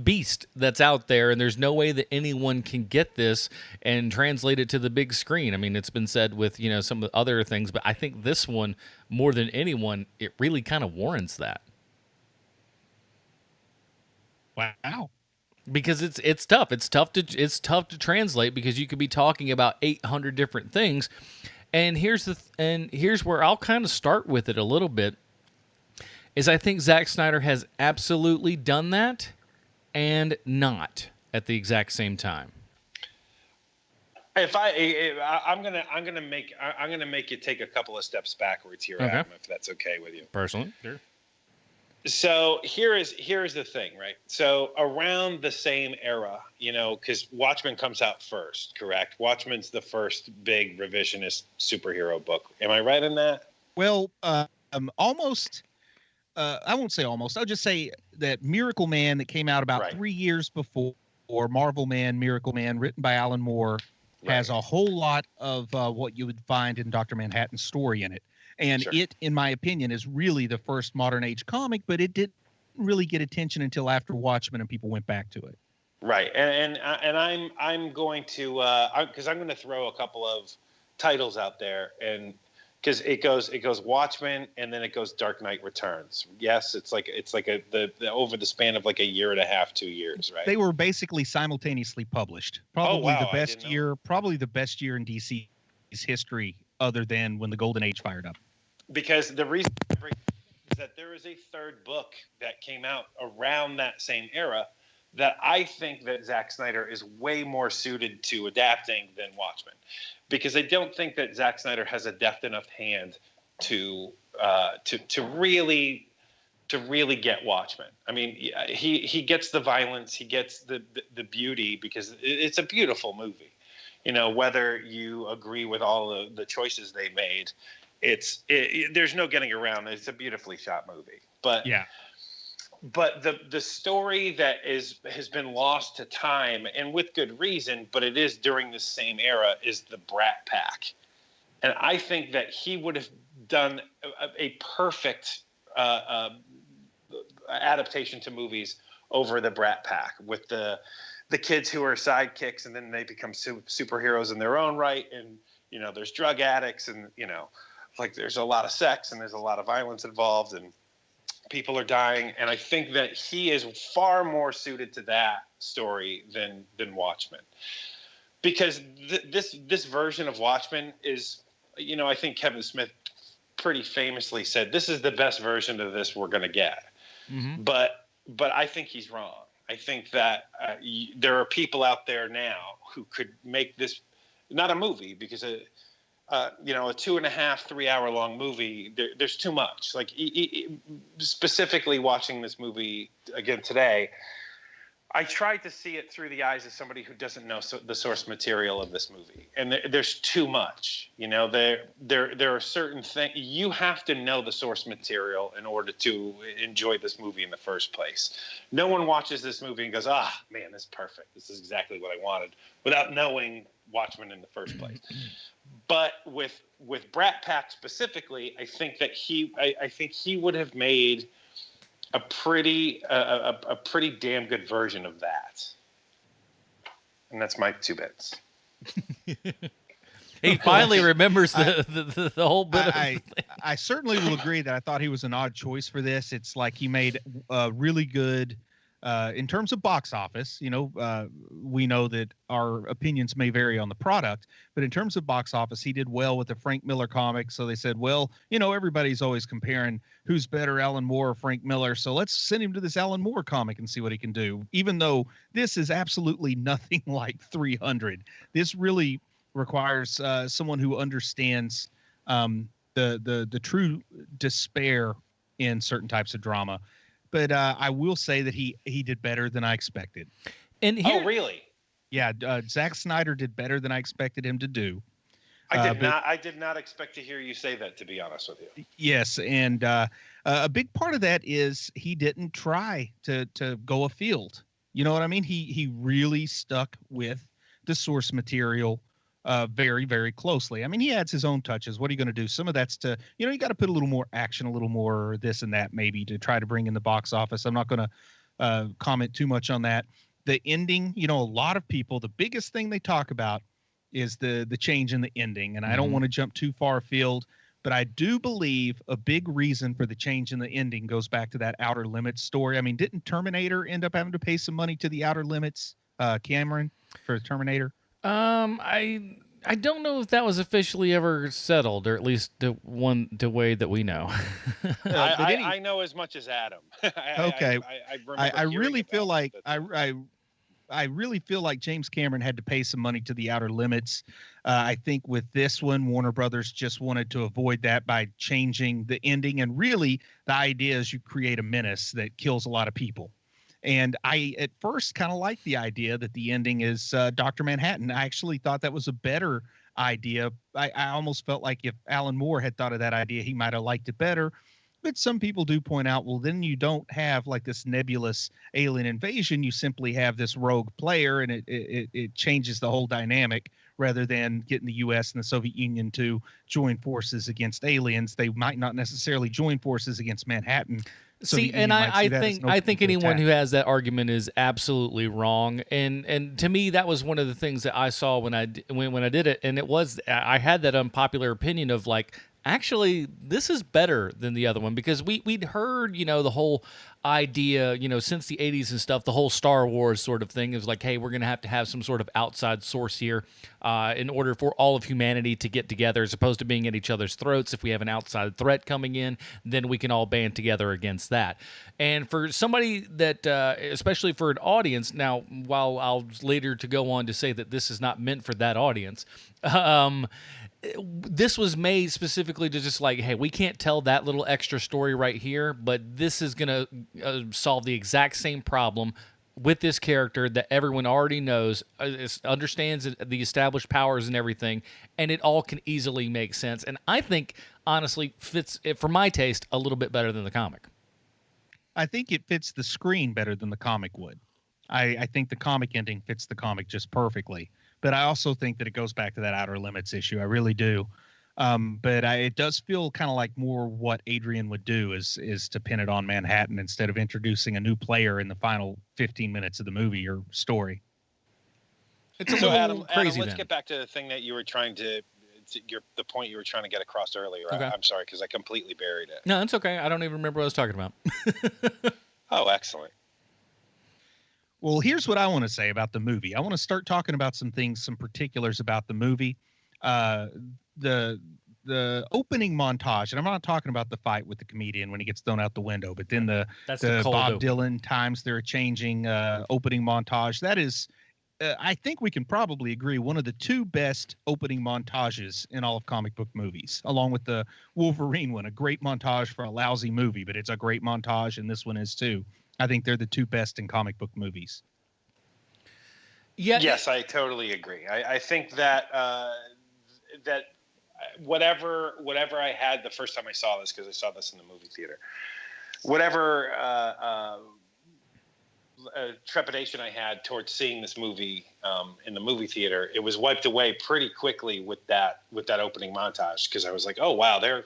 beast that's out there, and there's no way that anyone can get this and translate it to the big screen. I mean, it's been said with, you know, some of the other things, but I think this one, more than anyone, it really kind of warrants that. Wow. Because it's tough. It's tough to translate, because you could be talking about 800 different things. And here's where I'll kind of start with it a little bit, is I think Zack Snyder has absolutely done that and not at the exact same time. I'm gonna make you take a couple of steps backwards here, Adam, if that's okay with you. Personally, sure. So here is the thing, right? So around the same era, you know, because Watchmen comes out first, correct? Watchmen's the first big revisionist superhero book. Am I right in that? Well, almost. I won't say almost. I'll just say that Miracle Man, that came out about 3 years before, or Marvel Man, Miracle Man, written by Alan Moore, has a whole lot of what you would find in Dr. Manhattan's story in it. And it, in my opinion, is really the first modern age comic, but it didn't really get attention until after Watchmen and people went back to it. Right. And I'm going to, because I'm going to throw a couple of titles out there, and because it goes Watchmen, and then it goes Dark Knight Returns. Yes, it's like the over the span of like a year and a half, 2 years, right? They were basically simultaneously published. Probably the best year in DC's history, other than when the Golden Age fired up. Because the reason is that there is a third book that came out around that same era that I think that Zack Snyder is way more suited to adapting than Watchmen, because I don't think that Zack Snyder has a deft enough hand to really get Watchmen. I mean, he gets the violence, he gets the beauty, because it's a beautiful movie. You know, whether you agree with all the choices they made, there's no getting around. It's a beautifully shot movie. But the story that has been lost to time, and with good reason, but it is during the same era, is the Brat Pack. And I think that he would have done a perfect adaptation to movies over the Brat Pack, with the kids who are sidekicks, and then they become superheroes in their own right. And, you know, there's drug addicts, and, you know, like there's a lot of sex and there's a lot of violence involved, and people are dying. And I think that he is far more suited to that story than Watchmen, because this version of Watchmen is, you know, I think Kevin Smith pretty famously said, this is the best version of this we're going to get. Mm-hmm. But I think he's wrong. I think that there are people out there now who could make this not a movie, because you know, a 2.5, 3 hour long movie, there's too much. Like specifically watching this movie again today, I tried to see it through the eyes of somebody who doesn't know the source material of this movie, and there's too much. You know, there are certain things you have to know the source material in order to enjoy this movie in the first place. No one watches this movie and goes, "Ah, man, this is perfect. This is exactly what I wanted," without knowing Watchmen in the first place. But with Brat Pack specifically, I think that he would have made a pretty damn good version of that. And that's my 2 bits. He finally remembers the whole bit. I certainly will agree that I thought he was an odd choice for this. It's like he made really good in terms of box office. You know, we know that our opinions may vary on the product, but in terms of box office, he did well with the Frank Miller comic. So they said, well, you know, everybody's always comparing who's better, Alan Moore or Frank Miller. So let's send him to this Alan Moore comic and see what he can do. Even though this is absolutely nothing like 300. This really requires someone who understands the true despair in certain types of drama. But I will say that he did better than I expected. And here, oh, really? Yeah, Zack Snyder did better than I expected him to do. I did not expect to hear you say that, to be honest with you. Yes, and a big part of that is he didn't try to go afield. You know what I mean? He really stuck with the source material very, very closely. I mean, he adds his own touches. What are you going to do? Some of that's to, you got to put a little more action, a little more this and that maybe to try to bring in the box office. I'm not going to comment too much on that. The ending, a lot of people, the biggest thing they talk about is the change in the ending. And I don't want to jump too far afield, but I do believe a big reason for the change in the ending goes back to that Outer Limits story. I mean, didn't Terminator end up having to pay some money to the Outer Limits, Cameron, for Terminator? I don't know if that was officially ever settled, or at least the way that we know. I know as much as Adam. Okay. I really feel like I really feel like James Cameron had to pay some money to the Outer Limits. I think with this one, Warner Brothers just wanted to avoid that by changing the ending. And really, the idea is you create a menace that kills a lot of people. And I, at first, kind of liked the idea that the ending is Dr. Manhattan. I actually thought that was a better idea. I almost felt like if Alan Moore had thought of that idea, he might have liked it better. But some people do point out, well, then you don't have like this nebulous alien invasion. You simply have this rogue player, and it changes the whole dynamic rather than getting the U.S. and the Soviet Union to join forces against aliens. They might not necessarily join forces against Manhattan. See, and I think anyone who has that argument is absolutely wrong. And to me, that was one of the things that I saw when I did it. And it was, I had that unpopular opinion of like, actually, this is better than the other one, because we'd heard, the whole idea, since the 80s and stuff, the whole Star Wars sort of thing is like, hey, we're going to have some sort of outside source here in order for all of humanity to get together, as opposed to being at each other's throats. If we have an outside threat coming in, then we can all band together against that. And for somebody that, especially for an audience, now, while I'll later to go on to say that this is not meant for that audience, this was made specifically to just like, hey, we can't tell that little extra story right here, but this is going to solve the exact same problem with this character that everyone already knows, understands the established powers and everything, and it all can easily make sense. And I think, honestly, fits, for my taste, a little bit better than the comic. I think it fits the screen better than the comic would. I think the comic ending fits the comic just perfectly. But I also think that it goes back to that Outer Limits issue. I really do. But it does feel kind of like more what Adrian would do is to pin it on Manhattan instead of introducing a new player in the final 15 minutes of the movie or story. It's a so little crazy. Let's get back to the thing that you were trying to the point you were trying to get across earlier. Okay. I'm sorry, because I completely buried it. No, it's okay. I don't even remember what I was talking about. Oh, excellent. Well, here's what I want to say about the movie. I want to start talking about some things, some particulars about the movie. The opening montage, and I'm not talking about the fight with the comedian when he gets thrown out the window, but then the Bob Dylan Times They're Changing opening montage. That is, I think we can probably agree, one of the two best opening montages in all of comic book movies, along with the Wolverine one. A great montage for a lousy movie, but it's a great montage, and this one is too. I think they're the two best in comic book movies. Yeah. Yes, I totally agree. I think that that whatever I had the first time I saw this, because I saw this in the movie theater, whatever trepidation I had towards seeing this movie in the movie theater, it was wiped away pretty quickly with that opening montage, because I was like, oh wow, they're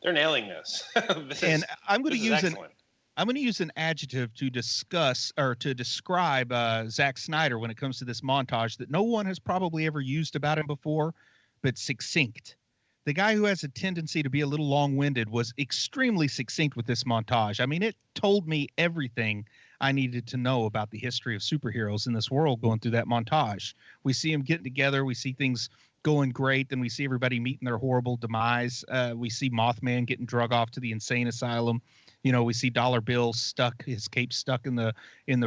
nailing this. I'm going to use an adjective to discuss or to describe Zack Snyder when it comes to this montage that no one has probably ever used about him before, but succinct. The guy who has a tendency to be a little long-winded was extremely succinct with this montage. I mean, it told me everything I needed to know about the history of superheroes in this world going through that montage. We see them getting together. We see things going great. Then we see everybody meeting their horrible demise. We see Mothman getting drug off to the insane asylum. We see Dollar Bill stuck, his cape stuck in the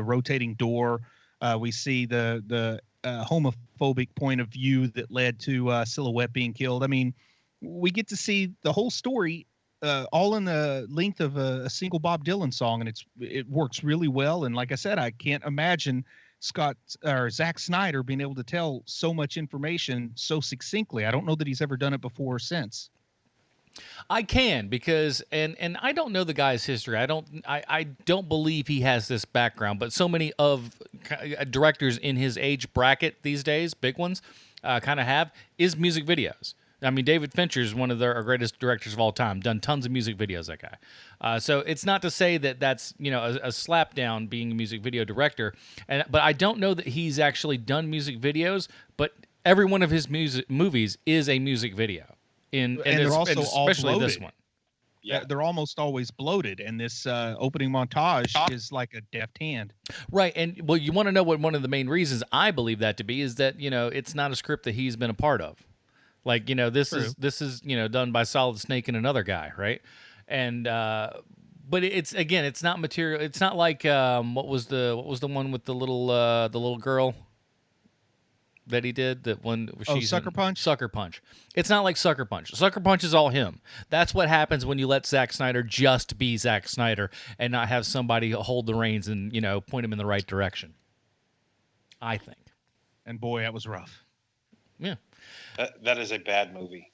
rotating door. We see the homophobic point of view that led to Silhouette being killed. I mean, we get to see the whole story all in the length of a single Bob Dylan song, and it works really well. And like I said, I can't imagine Zack Snyder being able to tell so much information so succinctly. I don't know that he's ever done it before or since. I can, because and I don't know the guy's history. I don't believe he has this background, but so many of directors in his age bracket these days, big ones, kind of have, is music videos. I mean, David Fincher is one of our greatest directors of all time. Done tons of music videos, that guy. So it's not to say that that's, you know, a slap down being a music video director. But I don't know that he's actually done music videos. But every one of his movies is a music video. And they're also all especially bloated. this one. Yeah, they're almost always bloated, and this opening montage is like a deft hand. Right, and well, you want to know what one of the main reasons I believe that to be is that, you know, it's not a script that he's been a part of. Like, you know, this is you know, done by Solid Snake and another guy, right? And but it's, again, it's not material. It's not like what was the one with the little girl that he did, that one? Sucker Punch? Sucker Punch. It's not like Sucker Punch. Sucker Punch is all him. That's what happens when you let Zack Snyder just be Zack Snyder and not have somebody hold the reins and, you know, point him in the right direction, I think. And boy, that was rough. Yeah. That is a bad movie.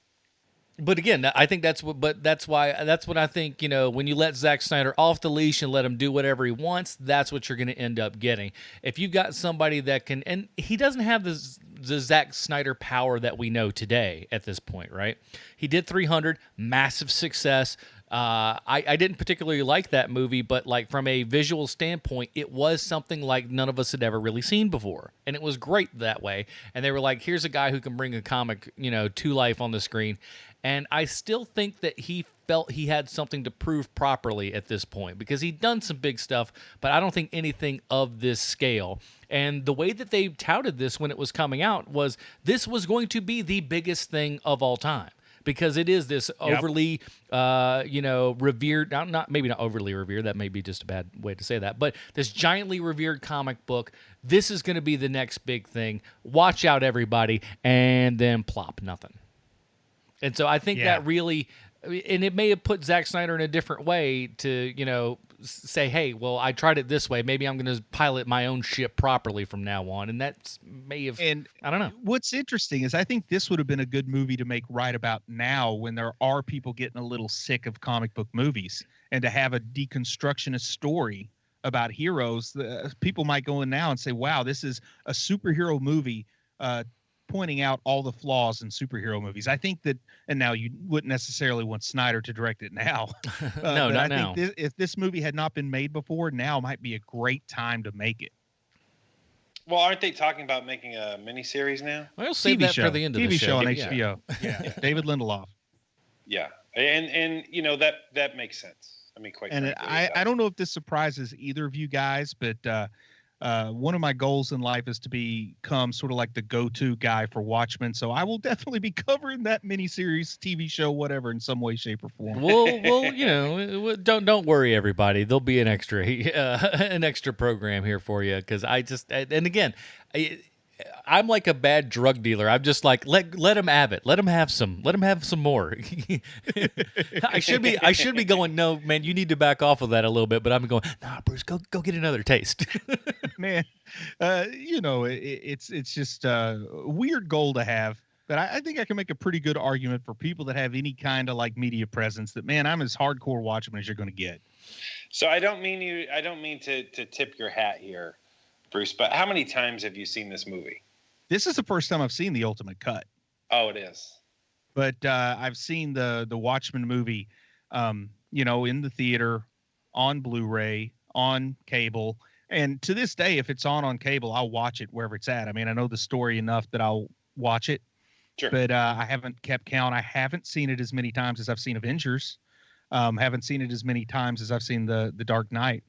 But again, I think that's what I think, you know, when you let Zack Snyder off the leash and let him do whatever he wants, that's what you're going to end up getting. If you've got somebody that can, and he doesn't have the Zack Snyder power that we know today at this point, right? He did 300, massive success. I didn't particularly like that movie, but like from a visual standpoint, it was something like none of us had ever really seen before. And it was great that way. And they were like, here's a guy who can bring a comic, you know, to life on the screen. And I still think that he felt he had something to prove properly at this point, because he'd done some big stuff, but I don't think anything of this scale. And the way that they touted this when it was coming out was this was going to be the biggest thing of all time. Because it is this overly, you know, revered, maybe not overly revered, that may be just a bad way to say that, but this giantly revered comic book. This is going to be the next big thing. Watch out, everybody. And then plop, nothing. And so I think that really, and it may have put Zack Snyder in a different way to, you know, say, hey, well, I tried it this way. Maybe I'm going to pilot my own ship properly from now on. And that may have, and I don't know. What's interesting is I think this would have been a good movie to make right about now, when there are people getting a little sick of comic book movies, and to have a deconstructionist story about heroes. People might go in now and say, wow, this is a superhero movie, pointing out all the flaws in superhero movies. I think that, and now you wouldn't necessarily want Snyder to direct it now. No, not now. If this movie had not been made before, now might be a great time to make it. Well, aren't they talking about making a miniseries now? Well, save that for the end of the show. TV show on HBO. Yeah. David Lindelof. Yeah. And you know, that makes sense. I mean, quite frankly. And I don't know if this surprises either of you guys, but one of my goals in life is to become sort of like the go-to guy for Watchmen. So I will definitely be covering that miniseries, TV show, whatever, in some way, shape, or form. Well, you know, don't worry, everybody. There'll be an extra program here for you, because and again, I'm like a bad drug dealer. I'm just like, let him have it. Let him have some more. I should be going, no, man, you need to back off of that a little bit. But I'm going, nah, Bruce, go get another taste. Man, you know, it's just a weird goal to have. But I think I can make a pretty good argument for people that have any kind of like media presence that, man, I'm as hardcore Watchmen as you're going to get. So I don't mean to tip your hat here, Bruce, but how many times have you seen this movie? This is the first time I've seen the ultimate cut. Oh, it is. But I've seen the Watchmen movie, you know, in the theater, on Blu-ray, on cable. And to this day, if it's on cable, I'll watch it wherever it's at. I mean, I know the story enough that I'll watch it. Sure. But I haven't kept count. I haven't seen it as many times as I've seen Avengers. Haven't seen it as many times as I've seen the Dark Knight.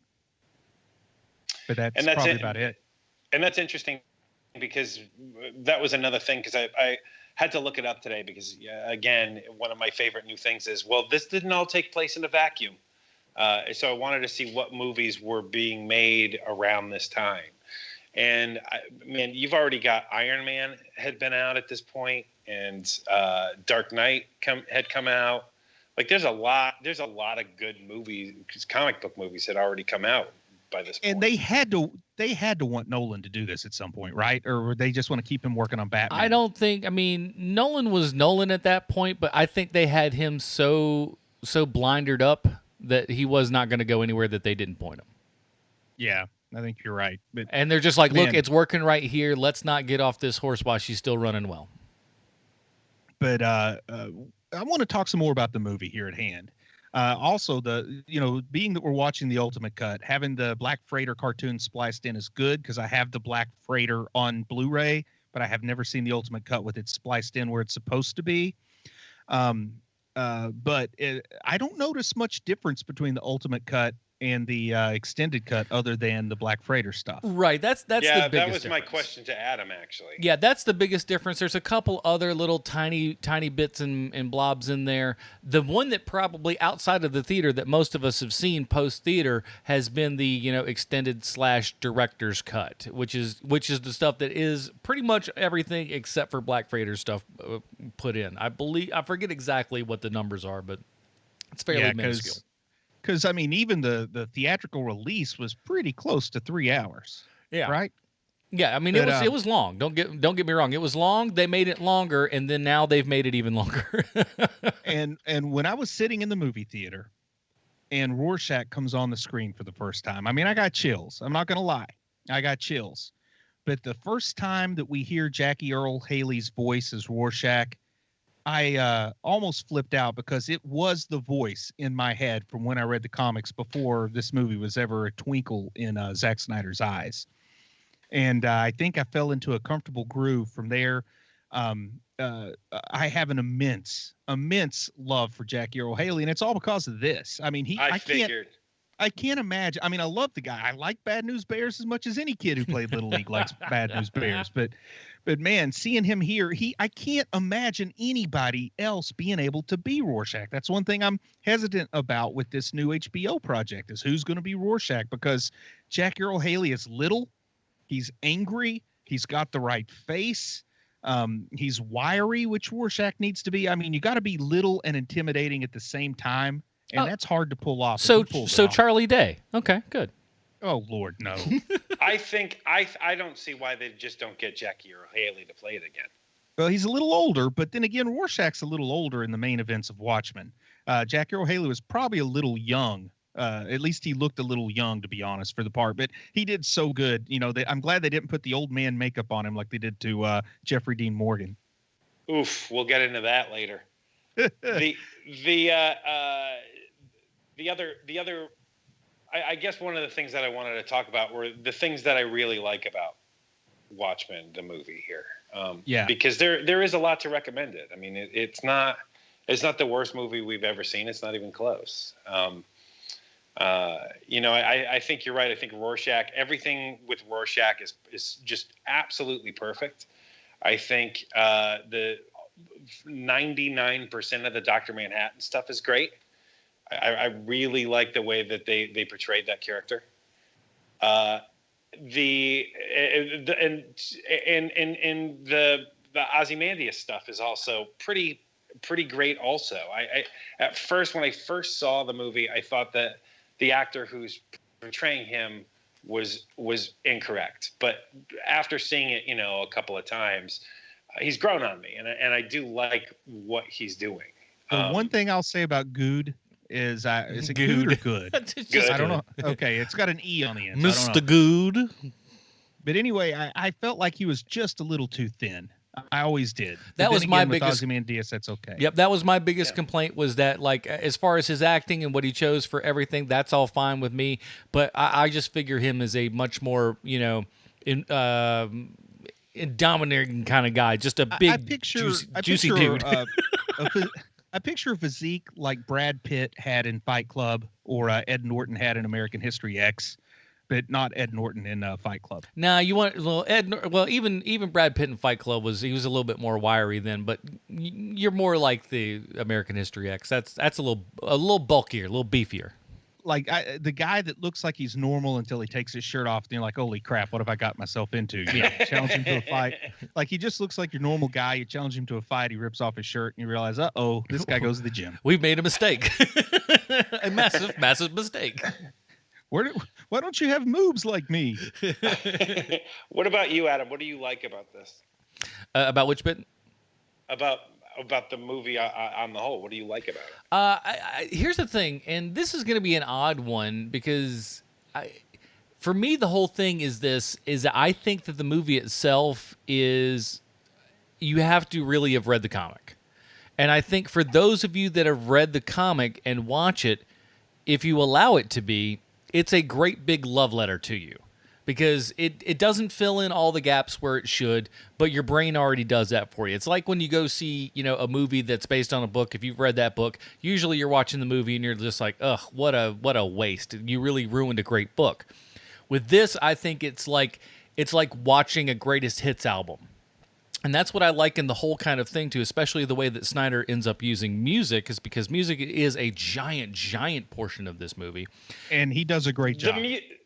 But that's probably about it. And that's interesting, because that was another thing, because I had to look it up today, because, again, one of my favorite new things is, well, this didn't all take place in a vacuum. So I wanted to see what movies were being made around this time. And, man, you've already got Iron Man had been out at this point, and Dark Knight had come out. Like, there's a lot of good movies, because comic book movies had already come out by this point. And they had to want Nolan to do this at some point, right? Or would they just want to keep him working on Batman? I don't think. I mean, Nolan was Nolan at that point, but I think they had him so blinded up that he was not going to go anywhere that they didn't point him. Yeah, I think you're right. And they're just like, look, it's working right here. Let's not get off this horse while she's still running well. But I want to talk some more about the movie here at hand. Also, being that we're watching the Ultimate Cut, having the Black Freighter cartoon spliced in is good because I have the Black Freighter on Blu-ray, but I have never seen the Ultimate Cut with it spliced in where it's supposed to be. But I don't notice much difference between the Ultimate Cut and the extended cut other than the Black Freighter stuff. Right. That's the biggest difference. That was my question to Adam, actually. Yeah, that's the biggest difference. There's a couple other little tiny bits and blobs in there. The one that probably outside of the theater that most of us have seen post-theater has been the, extended / director's cut, which is the stuff that is pretty much everything except for Black Freighter stuff put in. I forget exactly what the numbers are, but it's fairly minuscule. Because, I mean, even the theatrical release was pretty close to 3 hours. Yeah. Right? Yeah, I mean, it was long. Don't get me wrong. It was long. They made it longer, and then now they've made it even longer. and when I was sitting in the movie theater and Rorschach comes on the screen for the first time, I mean, I got chills. I'm not going to lie. I got chills. But the first time that we hear Jackie Earle Haley's voice as Rorschach, I almost flipped out because it was the voice in my head from when I read the comics before this movie was ever a twinkle in Zack Snyder's eyes. And I think I fell into a comfortable groove from there. I have an immense love for Jackie Earle Haley, and it's all because of this. I mean, I can't imagine. I mean, I love the guy. I like Bad News Bears as much as any kid who played Little League likes Bad News Bears. But man, seeing him here, I can't imagine anybody else being able to be Rorschach. That's one thing I'm hesitant about with this new HBO project is who's going to be Rorschach, because Jackie Earle Haley is little, he's angry, he's got the right face, he's wiry, which Rorschach needs to be. I mean, you got to be little and intimidating at the same time. And that's hard to pull off. So Charlie Day. Okay, good. Oh, Lord, no. I think I don't see why they just don't get Jackie Earle Haley to play it again. Well, he's a little older, but then again, Rorschach's a little older in the main events of Watchmen. Jackie Earle Haley was probably a little young. At least he looked a little young, to be honest, for the part. But he did so good. I'm glad they didn't put the old man makeup on him like they did to Jeffrey Dean Morgan. Oof, we'll get into that later. The other, I guess one of the things that I wanted to talk about were the things that I really like about Watchmen, the movie here. Because there is a lot to recommend it. I mean, it's not the worst movie we've ever seen. It's not even close. I think you're right. I think Rorschach, everything with Rorschach is just absolutely perfect. I think the 99% of the Dr. Manhattan stuff is great. I really like the way that they portrayed that character. The Ozymandias stuff is also pretty great. Also, at first when I first saw the movie, I thought that the actor who's portraying him was incorrect. But after seeing it, a couple of times, he's grown on me, and I do like what he's doing. One thing I'll say about Good is it Good or Good? Good. I don't know. Okay, it's got an E on the end. Mr. Good. But anyway, I felt like he was just a little too thin. I always did. That was my biggest. Ozymandias, that's okay. Yep, that was my biggest complaint was that, like, as far as his acting and what he chose for everything, that's all fine with me. But I just figure him as a much more, dominating kind of guy, just a big, juicy dude. I picture a physique like Brad Pitt had in Fight Club or Ed Norton had in American History X, but not Ed Norton in Fight Club. Nah, you want even Brad Pitt in Fight Club was a little bit more wiry then, but you're more like the American History X. That's a little bulkier, a little beefier. Like the guy that looks like he's normal until he takes his shirt off, and you're like, holy crap, what have I got myself into? Challenge him to a fight. Like, he just looks like your normal guy. You challenge him to a fight, he rips off his shirt, and you realize, this guy goes to the gym. We've made a mistake. A massive mistake. Where Why don't you have moves like me? What about you, Adam? What do you like about this? About which bit? About the movie on the whole. What do you like about it? Here's the thing, and this is going to be an odd one because for me, the whole thing is that I think that the movie itself is, you have to really have read the comic. And I think for those of you that have read the comic and watch it, if you allow it to be, it's a great big love letter to you. Because it doesn't fill in all the gaps where it should, but your brain already does that for you. It's like when you go see, a movie that's based on a book. If you've read that book, usually you're watching the movie and you're just like, ugh, what a waste. You really ruined a great book. With this, I think it's like watching a greatest hits album. And that's what I like in the whole kind of thing, too, especially the way that Snyder ends up using music, is because music is a giant, giant portion of this movie. And he does a great job.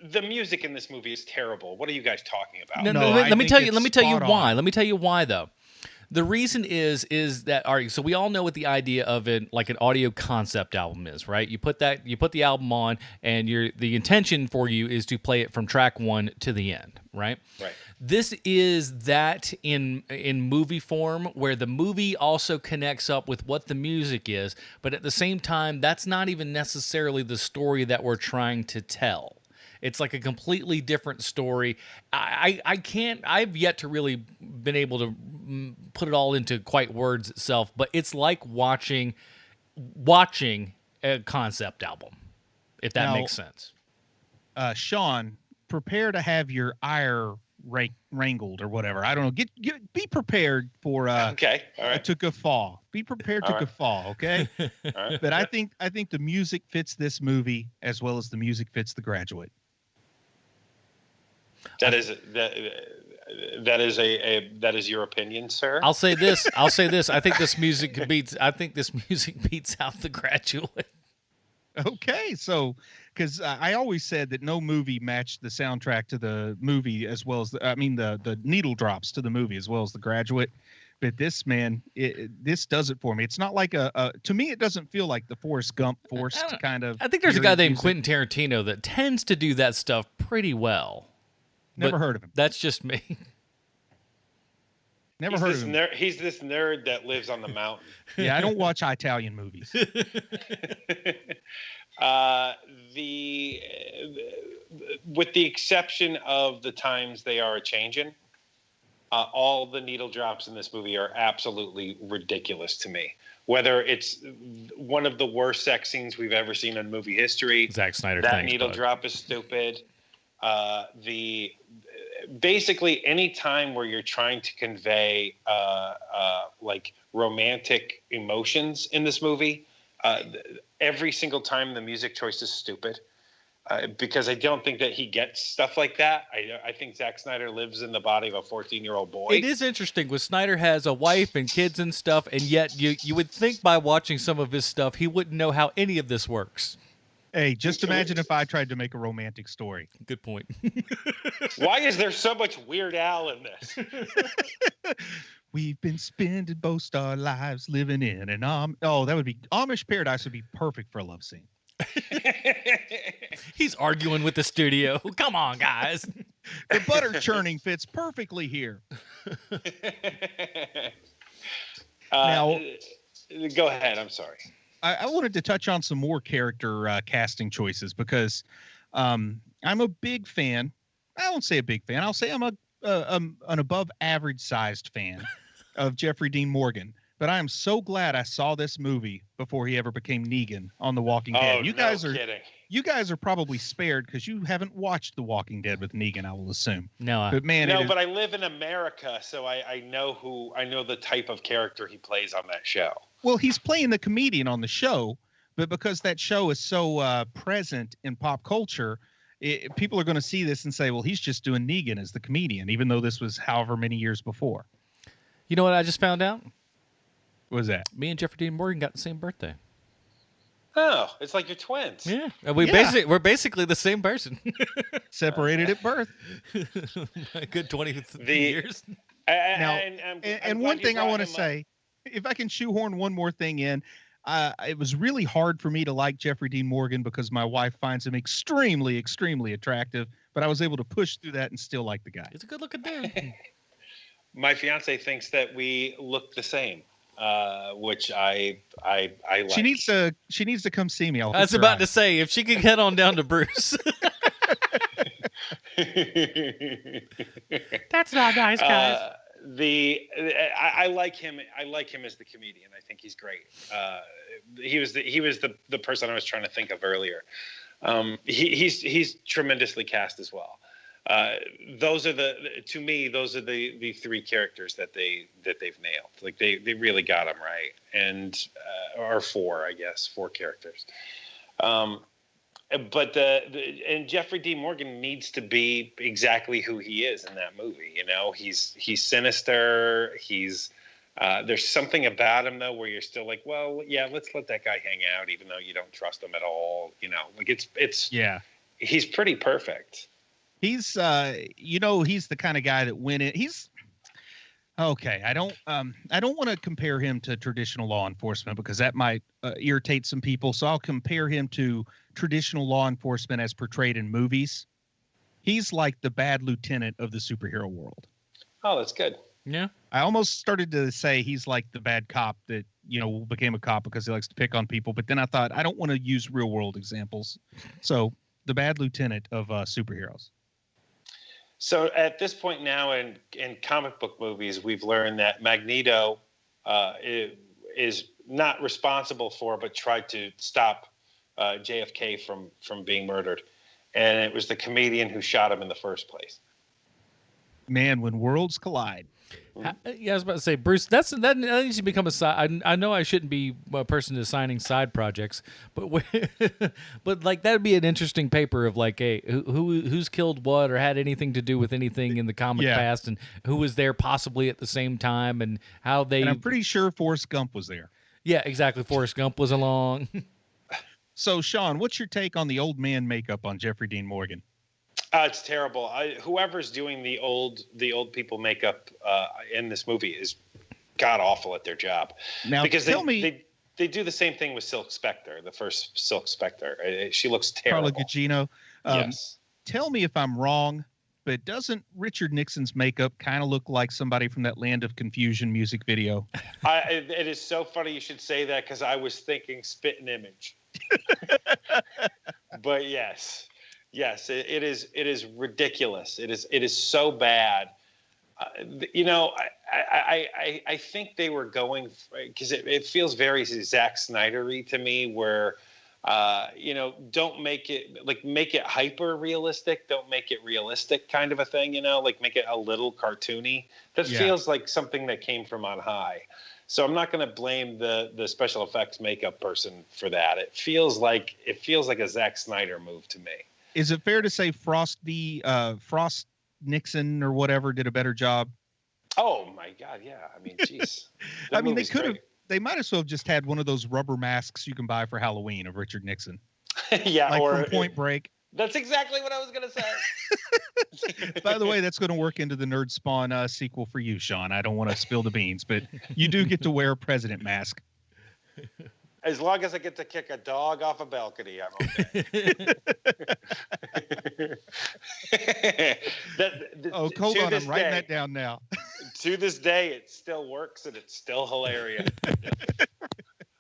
The music in this movie is terrible. What are you guys talking about? No, let me tell you why. Let me tell you why, though. The reason is that, all right, so we all know what the idea of an audio concept album is, right? You put the album on, and the intention for you is to play it from track 1 to the end, right? Right. This is that in movie form, where the movie also connects up with what the music is, but at the same time, that's not even necessarily the story that we're trying to tell. It's like a completely different story. I've yet to really been able to put it all into quite words itself, but it's like watching a concept album, if that makes sense. Sean, prepare to have your ire wrangled or whatever. I don't know. Be prepared for okay. All right. to guffaw. Be prepared to guffaw. Okay. All right. But I think the music fits this movie as well as the music fits The Graduate. That is your opinion, sir. I'll say this. I think this music beats out The Graduate. Okay, so because I always said that no movie matched the soundtrack to the movie as well as the needle drops to the movie as well as The Graduate. But this, man, this does it for me. It's not like to me, it doesn't feel like the Forrest Gump forced kind of. I think there's a guy named Quentin Tarantino that tends to do that stuff pretty well. Never heard of him. That's just me. Never heard of him. He's this nerd that lives on the mountain. Yeah, I don't watch Italian movies. With the exception of the times they are a-changin', all the needle drops in this movie are absolutely ridiculous to me. Whether it's one of the worst sex scenes we've ever seen in movie history, Zack Snyder, that needle drop is stupid. Basically any time where you're trying to convey like romantic emotions in this movie, every single time the music choice is stupid, because I don't think that he gets stuff like that. I think Zack Snyder lives in the body of a 14-year-old boy. It is interesting with Snyder has a wife and kids and stuff, and yet you would think by watching some of his stuff he wouldn't know how any of this works. Hey, just imagine if I tried to make a romantic story. Good point. Why is there so much Weird Al in this? We've been spending most our lives living in an Amish paradise would be perfect for a love scene. He's arguing with the studio. Come on, guys. The butter churning fits perfectly here. Now, go ahead. I'm sorry. I wanted to touch on some more character casting choices because I'm a big fan. I won't say a big fan. I'll say I'm an above average sized fan of Jeffrey Dean Morgan. But I am so glad I saw this movie before he ever became Negan on The Walking Dead. You guys are probably spared because you haven't watched The Walking Dead with Negan, I will assume. No, but I live in America, so I know the type of character he plays on that show. Well, he's playing the comedian on the show, but because that show is so present in pop culture, people are going to see this and say, well, he's just doing Negan as the comedian, even though this was however many years before. You know what I just found out? What was that? Me and Jeffrey Dean Morgan got the same birthday. Oh, it's like you're twins. Yeah, we're basically the same person. Separated at birth. A good 20 years. And one thing I want to say, if I can shoehorn one more thing in, it was really hard for me to like Jeffrey Dean Morgan because my wife finds him extremely, extremely attractive. But I was able to push through that and still like the guy. It's a good looking dude. My fiance thinks that we look the same, which I like. She needs to come see me. I was about to say, if she could head on down to Bruce. That's not nice, guys. I like him. I like him as the comedian. I think he's great. He was the person I was trying to think of earlier. He's tremendously cast as well. Those are the three characters that they've nailed. Like they really got them right, and or four characters. But and Jeffrey Dean Morgan needs to be exactly who he is in that movie. You know, he's sinister. There's something about him though where you're still like, well, yeah, let's let that guy hang out, even though you don't trust him at all. You know, like it's yeah, he's pretty perfect. He's he's the kind of guy that he's okay. I don't want to compare him to traditional law enforcement because that might irritate some people. So I'll compare him to traditional law enforcement as portrayed in movies. He's like the bad lieutenant of the superhero world. Oh, that's good. Yeah. I almost started to say he's like the bad cop that, became a cop because he likes to pick on people. But then I thought, I don't want to use real world examples. So the bad lieutenant of superheroes. So at this point now in comic book movies, we've learned that Magneto is not responsible for, but tried to stop JFK from being murdered. And it was the comedian who shot him in the first place. Man, when worlds collide. Yeah, I was about to say, Bruce, that needs to become a side. I know I shouldn't be a person assigning side projects, but but like that'd be an interesting paper of like, hey, who's killed what or had anything to do with anything in the comic past, and who was there possibly at the same time, and how they. And I'm pretty sure Forrest Gump was there. Yeah, exactly. Forrest Gump was along. So, Sean, what's your take on the old man makeup on Jeffrey Dean Morgan? It's terrible. Whoever's doing the old people makeup in this movie is god awful at their job. Now, because they do the same thing with Silk Spectre, the first Silk Spectre. She looks terrible. Carla Gugino. Yes. Tell me if I'm wrong, but doesn't Richard Nixon's makeup kind of look like somebody from that Land of Confusion music video? It is so funny you should say that because I was thinking Spitting Image. But yes. Yes, it is ridiculous. It is so bad. I think they were going because it feels very Zack Snyder-y to me, where don't make it hyper realistic, don't make it realistic kind of a thing. Like make it a little cartoony. That feels like something that came from on high. So I'm not going to blame the special effects makeup person for that. It feels like a Zack Snyder move to me. Is it fair to say Frost Nixon or whatever did a better job? Oh my God, yeah. I mean, jeez. I mean, they might as well have just had one of those rubber masks you can buy for Halloween of Richard Nixon. Yeah, like from Point Break. That's exactly what I was going to say. By the way, that's going to work into the Nerd Spawn sequel for you, Sean. I don't want to spill the beans, but you do get to wear a president mask. As long as I get to kick a dog off a balcony, I'm okay. Hold on. I'm writing that down now. To this day, it still works, and it's still hilarious.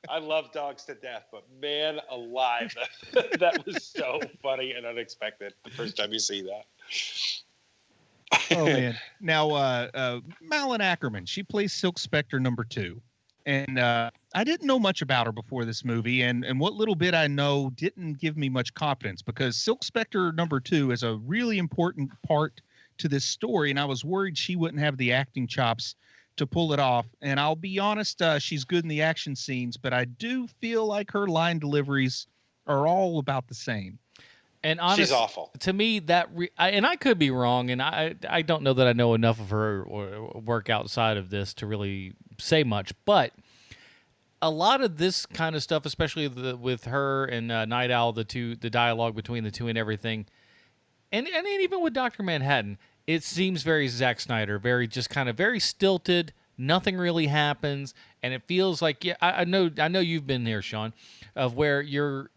I love dogs to death, but man alive, that was so funny and unexpected the first time you see that. Oh, man. Now, Malin Ackerman, she plays Silk Spectre #2. And I didn't know much about her before this movie, and what little bit I know didn't give me much confidence because Silk Spectre #2 is a really important part to this story, and I was worried she wouldn't have the acting chops to pull it off. And I'll be honest, she's good in the action scenes, but I do feel like her line deliveries are all about the same. And honestly, she's awful to me. And I could be wrong, and I don't know that I know enough of her work outside of this to really say much. But a lot of this kind of stuff, especially with her and Night Owl, the dialogue between the two and everything, and even with Dr. Manhattan, it seems very Zack Snyder, very stilted. Nothing really happens, And it feels like, yeah, I know you've been there, Sean, of where you're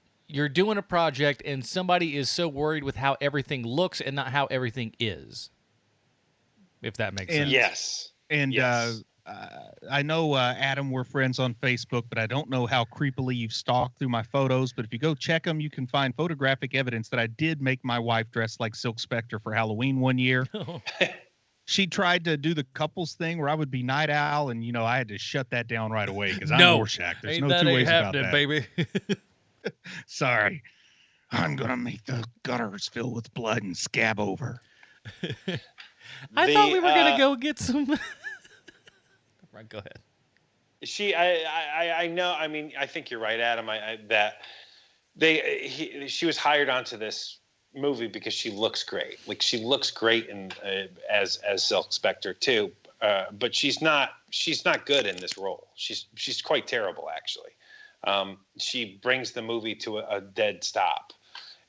doing a project and somebody is so worried with how everything looks and not how everything is. If that makes sense. Yes. And Yes. I know, Adam, we're friends on Facebook, but I don't know how creepily you've stalked through my photos. But if you go check them, you can find photographic evidence that I did make my wife dress like Silk Spectre for Halloween one year. She tried to do the couples thing where I would be Night Owl, and, I had to shut that down right away because I'm Rorschach. There's no two ways about that. Baby. Sorry. I'm going to make the gutters fill with blood and scab over. I thought we were going to go get some... Right, go ahead. I know. I mean, I think you're right, Adam. She was hired onto this movie because she looks great. Like, she looks great in as Silk Spectre too. But she's not good in this role. She's quite terrible, actually. She brings the movie to a dead stop.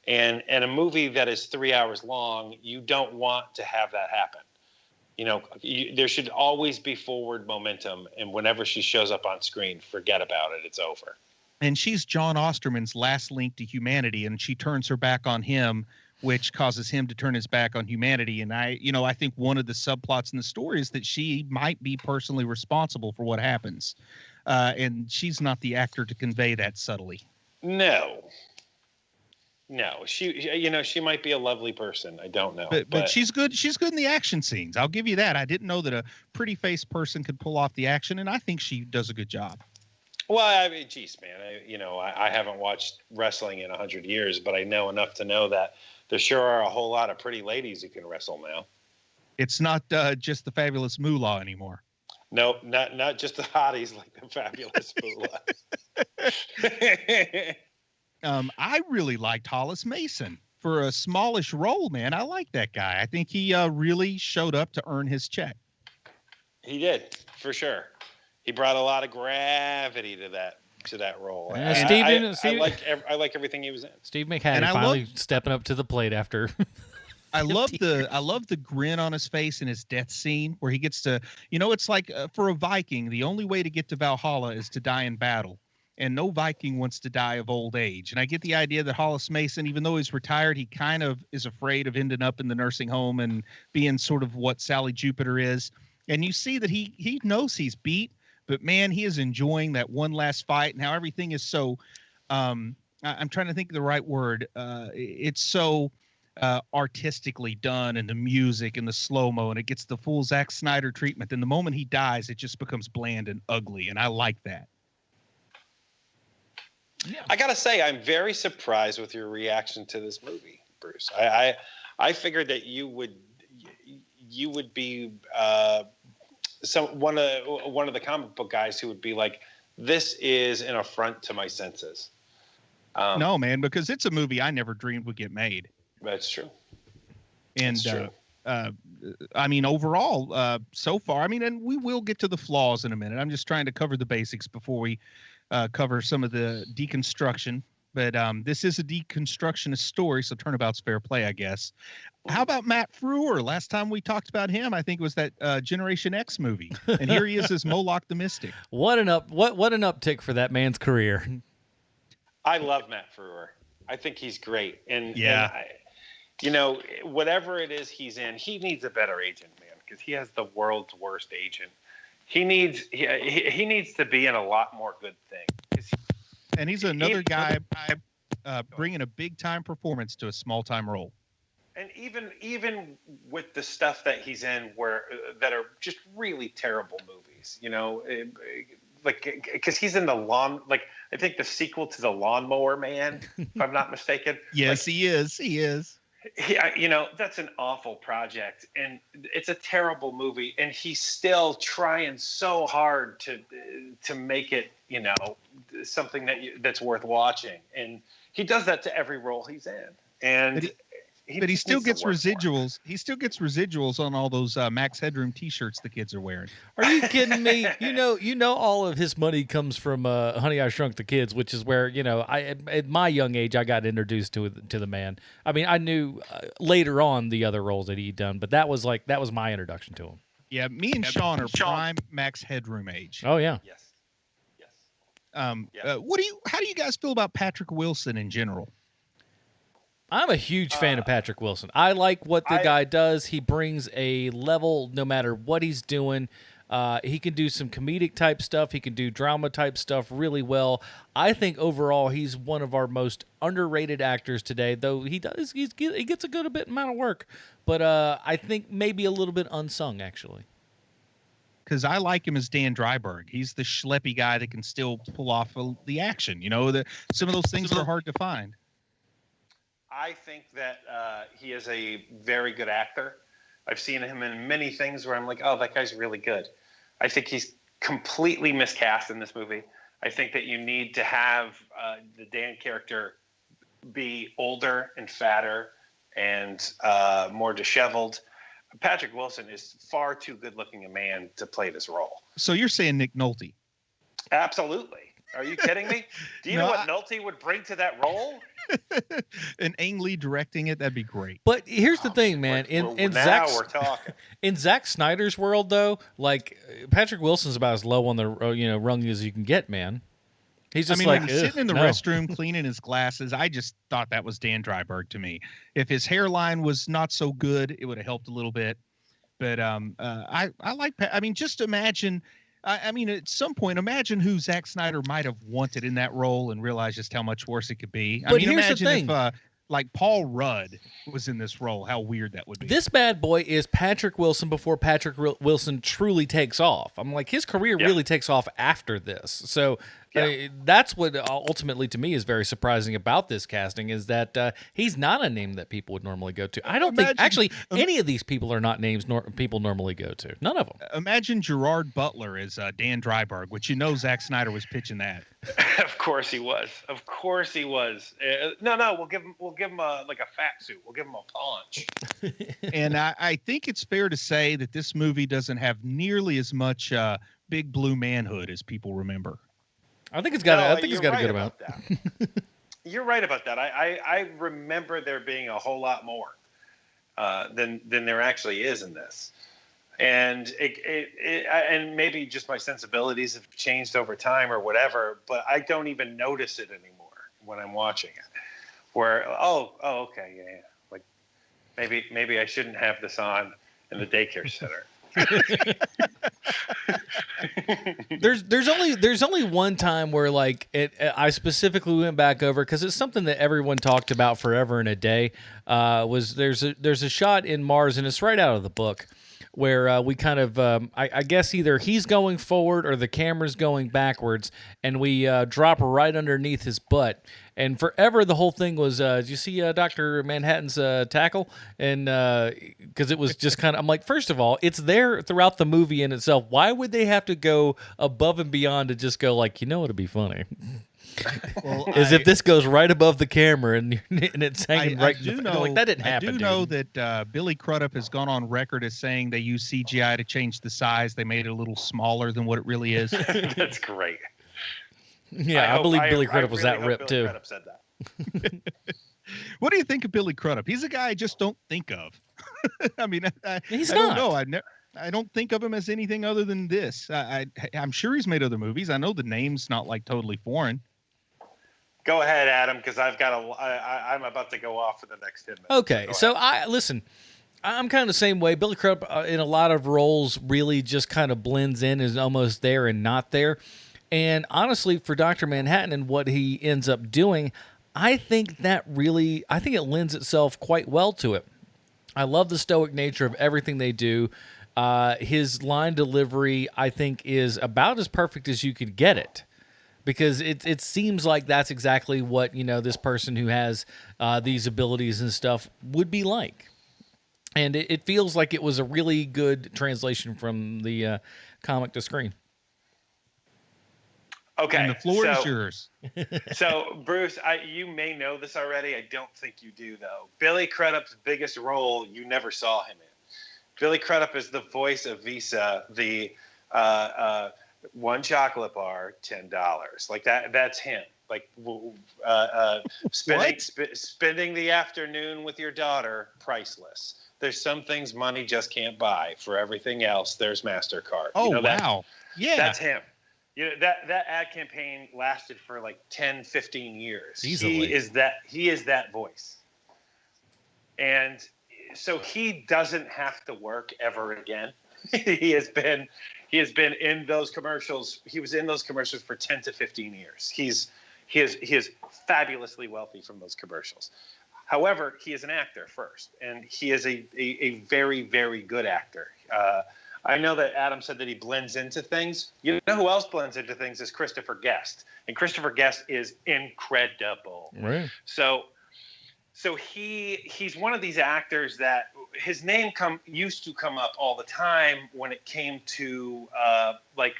And a movie that is 3 hours long, you don't want to have that happen. There should always be forward momentum, and whenever she shows up on screen, forget about it. It's over. And she's John Osterman's last link to humanity, and she turns her back on him, which causes him to turn his back on humanity. And I think one of the subplots in the story is that she might be personally responsible for what happens, and she's not the actor to convey that subtly. No, she might be a lovely person. I don't know, but she's good. She's good in the action scenes. I'll give you that. I didn't know that a pretty faced person could pull off the action, and I think she does a good job. Well, I mean, geez, man, I haven't watched wrestling in 100 years, but I know enough to know that there sure are a whole lot of pretty ladies who can wrestle now. It's not just the fabulous Moolah anymore. No, not just the hotties like the fabulous Moolah. I really liked Hollis Mason for a smallish role, man. I like that guy. I think he really showed up to earn his check. He did, for sure. He brought a lot of gravity to that role. I like everything he was in. Steve McHattie finally stepping up to the plate after. I love the grin on his face in his death scene where he gets to, it's like for a Viking, the only way to get to Valhalla is to die in battle. And no Viking wants to die of old age. And I get the idea that Hollis Mason, even though he's retired, he kind of is afraid of ending up in the nursing home and being sort of what Sally Jupiter is. And you see that he knows he's beat, but man, he is enjoying that one last fight and how everything is so, I'm trying to think of the right word. It's so artistically done, and the music and the slow-mo, and it gets the full Zack Snyder treatment. Then the moment he dies, it just becomes bland and ugly. And I like that. Yeah. I gotta say, I'm very surprised with your reaction to this movie, Bruce. I figured that you would be one of the comic book guys who would be like, this is an affront to my senses. No, man, because it's a movie I never dreamed would get made. That's true. And that's true. I mean, overall, so far, I mean, and we will get to the flaws in a minute. I'm just trying to cover the basics before we cover some of the deconstruction. But this is a deconstructionist story, so turnabout's fair play, I guess. How about Matt Frewer? Last time we talked about him, I think it was that Generation X movie, and here he is as Moloch the Mystic. What an uptick for that man's career. I love Matt Frewer. I think he's great, and yeah. Whatever it is he's in, he needs a better agent, man, because he has the world's worst agent. He needs to be in a lot more good things. And he's another guy bringing a big-time performance to a small-time role. And even with the stuff that he's in that are just really terrible movies, like, because he's in the lawn, like, I think the sequel to The Lawnmower Man, if I'm not mistaken. Yes, like, he is. That's an awful project, and it's a terrible movie, and he's still trying so hard to make it, something that's worth watching. And he does that to every role he's in. And but he still gets residuals. He still gets residuals on all those Max Headroom T-shirts the kids are wearing. Are you kidding me? You know, all of his money comes from Honey, I Shrunk the Kids, which is where at my young age I got introduced to the man. I mean, I knew later on the other roles that he'd done, but that was my introduction to him. Yeah, me and Sean are prime Max Headroom age. Oh yeah. Yes. How do you guys feel about Patrick Wilson in general? I'm a huge fan of Patrick Wilson. I like what the guy does. He brings a level no matter what he's doing. He can do some comedic type stuff. He can do drama type stuff really well. I think overall he's one of our most underrated actors today, though he gets a good amount of work. But I think maybe a little bit unsung, actually. Because I like him as Dan Dryberg. He's the schleppy guy that can still pull off the action. You know, some of those things are hard to find. I think that he is a very good actor. I've seen him in many things where I'm like, oh, that guy's really good. I think he's completely miscast in this movie. I think that you need to have the Dan character be older and fatter and more disheveled. Patrick Wilson is far too good-looking a man to play this role. So you're saying Nick Nolte? Absolutely. Are you kidding me? Do you know what Nolte would bring to that role? And Ang Lee directing it, that'd be great. But here's the thing, man. In we're talking. In Zack Snyder's world, though, like Patrick Wilson's about as low on the rung as you can get, man. He's just when he's sitting in the restroom cleaning his glasses, I just thought that was Dan Dryberg to me. If his hairline was not so good, it would have helped a little bit. But I like. I mean, just imagine. I mean, at some point, imagine who Zack Snyder might have wanted in that role and realize just how much worse it could be. But here's imagine the thing. If like Paul Rudd was in this role, how weird that would be. This bad boy is Patrick Wilson before Patrick Wilson truly takes off. I'm like, his career really takes off after this. So that's what ultimately to me is very surprising about this casting is that he's not a name that people would normally go to. I don't think actually any of these people are not names people normally go to. None of them. Imagine Gerard Butler as Dan Dryberg, which Zack Snyder was pitching that. Of course he was. Of course he was. No, we'll give him like a fat suit. We'll give him a paunch. And I think it's fair to say that this movie doesn't have nearly as much big blue manhood as people remember. I think it's got. I think it's got a good amount. You're right about that. I remember there being a whole lot more than there actually is in this, and and maybe just my sensibilities have changed over time or whatever. But I don't even notice it anymore when I'm watching it. Where okay, yeah. Like maybe I shouldn't have this on in the daycare center. There's only one time where like I specifically went back over because it's something that everyone talked about forever and a day. There's a shot in Mars and it's right out of the book where we kind of I guess either he's going forward or the camera's going backwards and we drop right underneath his butt. And forever, the whole thing was, did you see Dr. Manhattan's tackle? And because it was just kind of, I'm like, first of all, it's there throughout the movie in itself. Why would they have to go above and beyond to just go like, it'd be funny? If this goes right above the camera and it's hanging right, like that didn't happen. I do know that Billy Crudup has gone on record as saying they used CGI to change the size. They made it a little smaller than what it really is. That's great. Yeah, I believe Billy Crudup was that ripped too. Crudup said that. What do you think of Billy Crudup? He's a guy I just don't think of. I mean, he's I not. don't know. I don't think of him as anything other than this. I'm sure he's made other movies. I know the name's not like totally foreign. Go ahead, Adam, because I'm about to go off for the next 10 minutes. Okay, so listen. I'm kind of the same way. Billy Crudup in a lot of roles really just kind of blends in, is almost there and not there. And honestly, for Dr. Manhattan and what he ends up doing, I think it lends itself quite well to it. I love the stoic nature of everything they do. His line delivery, I think, is about as perfect as you could get it. Because it seems like that's exactly what, this person who has these abilities and stuff would be like. And it feels like it was a really good translation from the comic to screen. Okay, and the floor is yours. So, Bruce, you may know this already. I don't think you do, though. Billy Crudup's biggest role, you never saw him in. Billy Crudup is the voice of Visa, the one chocolate bar, $10. Like that's him. Like spending the afternoon with your daughter, priceless. There's some things money just can't buy. For everything else, there's MasterCard. Oh, wow. Yeah. That's him. You know, that ad campaign lasted for like 10, 15 years. Easily. He is that voice. And so he doesn't have to work ever again. He has been in those commercials. He was in those commercials for 10 to 15 years. He is fabulously wealthy from those commercials. However, he is an actor first, and he is a very, very good actor. I know that Adam said that he blends into things. You know who else blends into things is Christopher Guest. And Christopher Guest is incredible. Right. So he's one of these actors that his name used to come up all the time when it came to like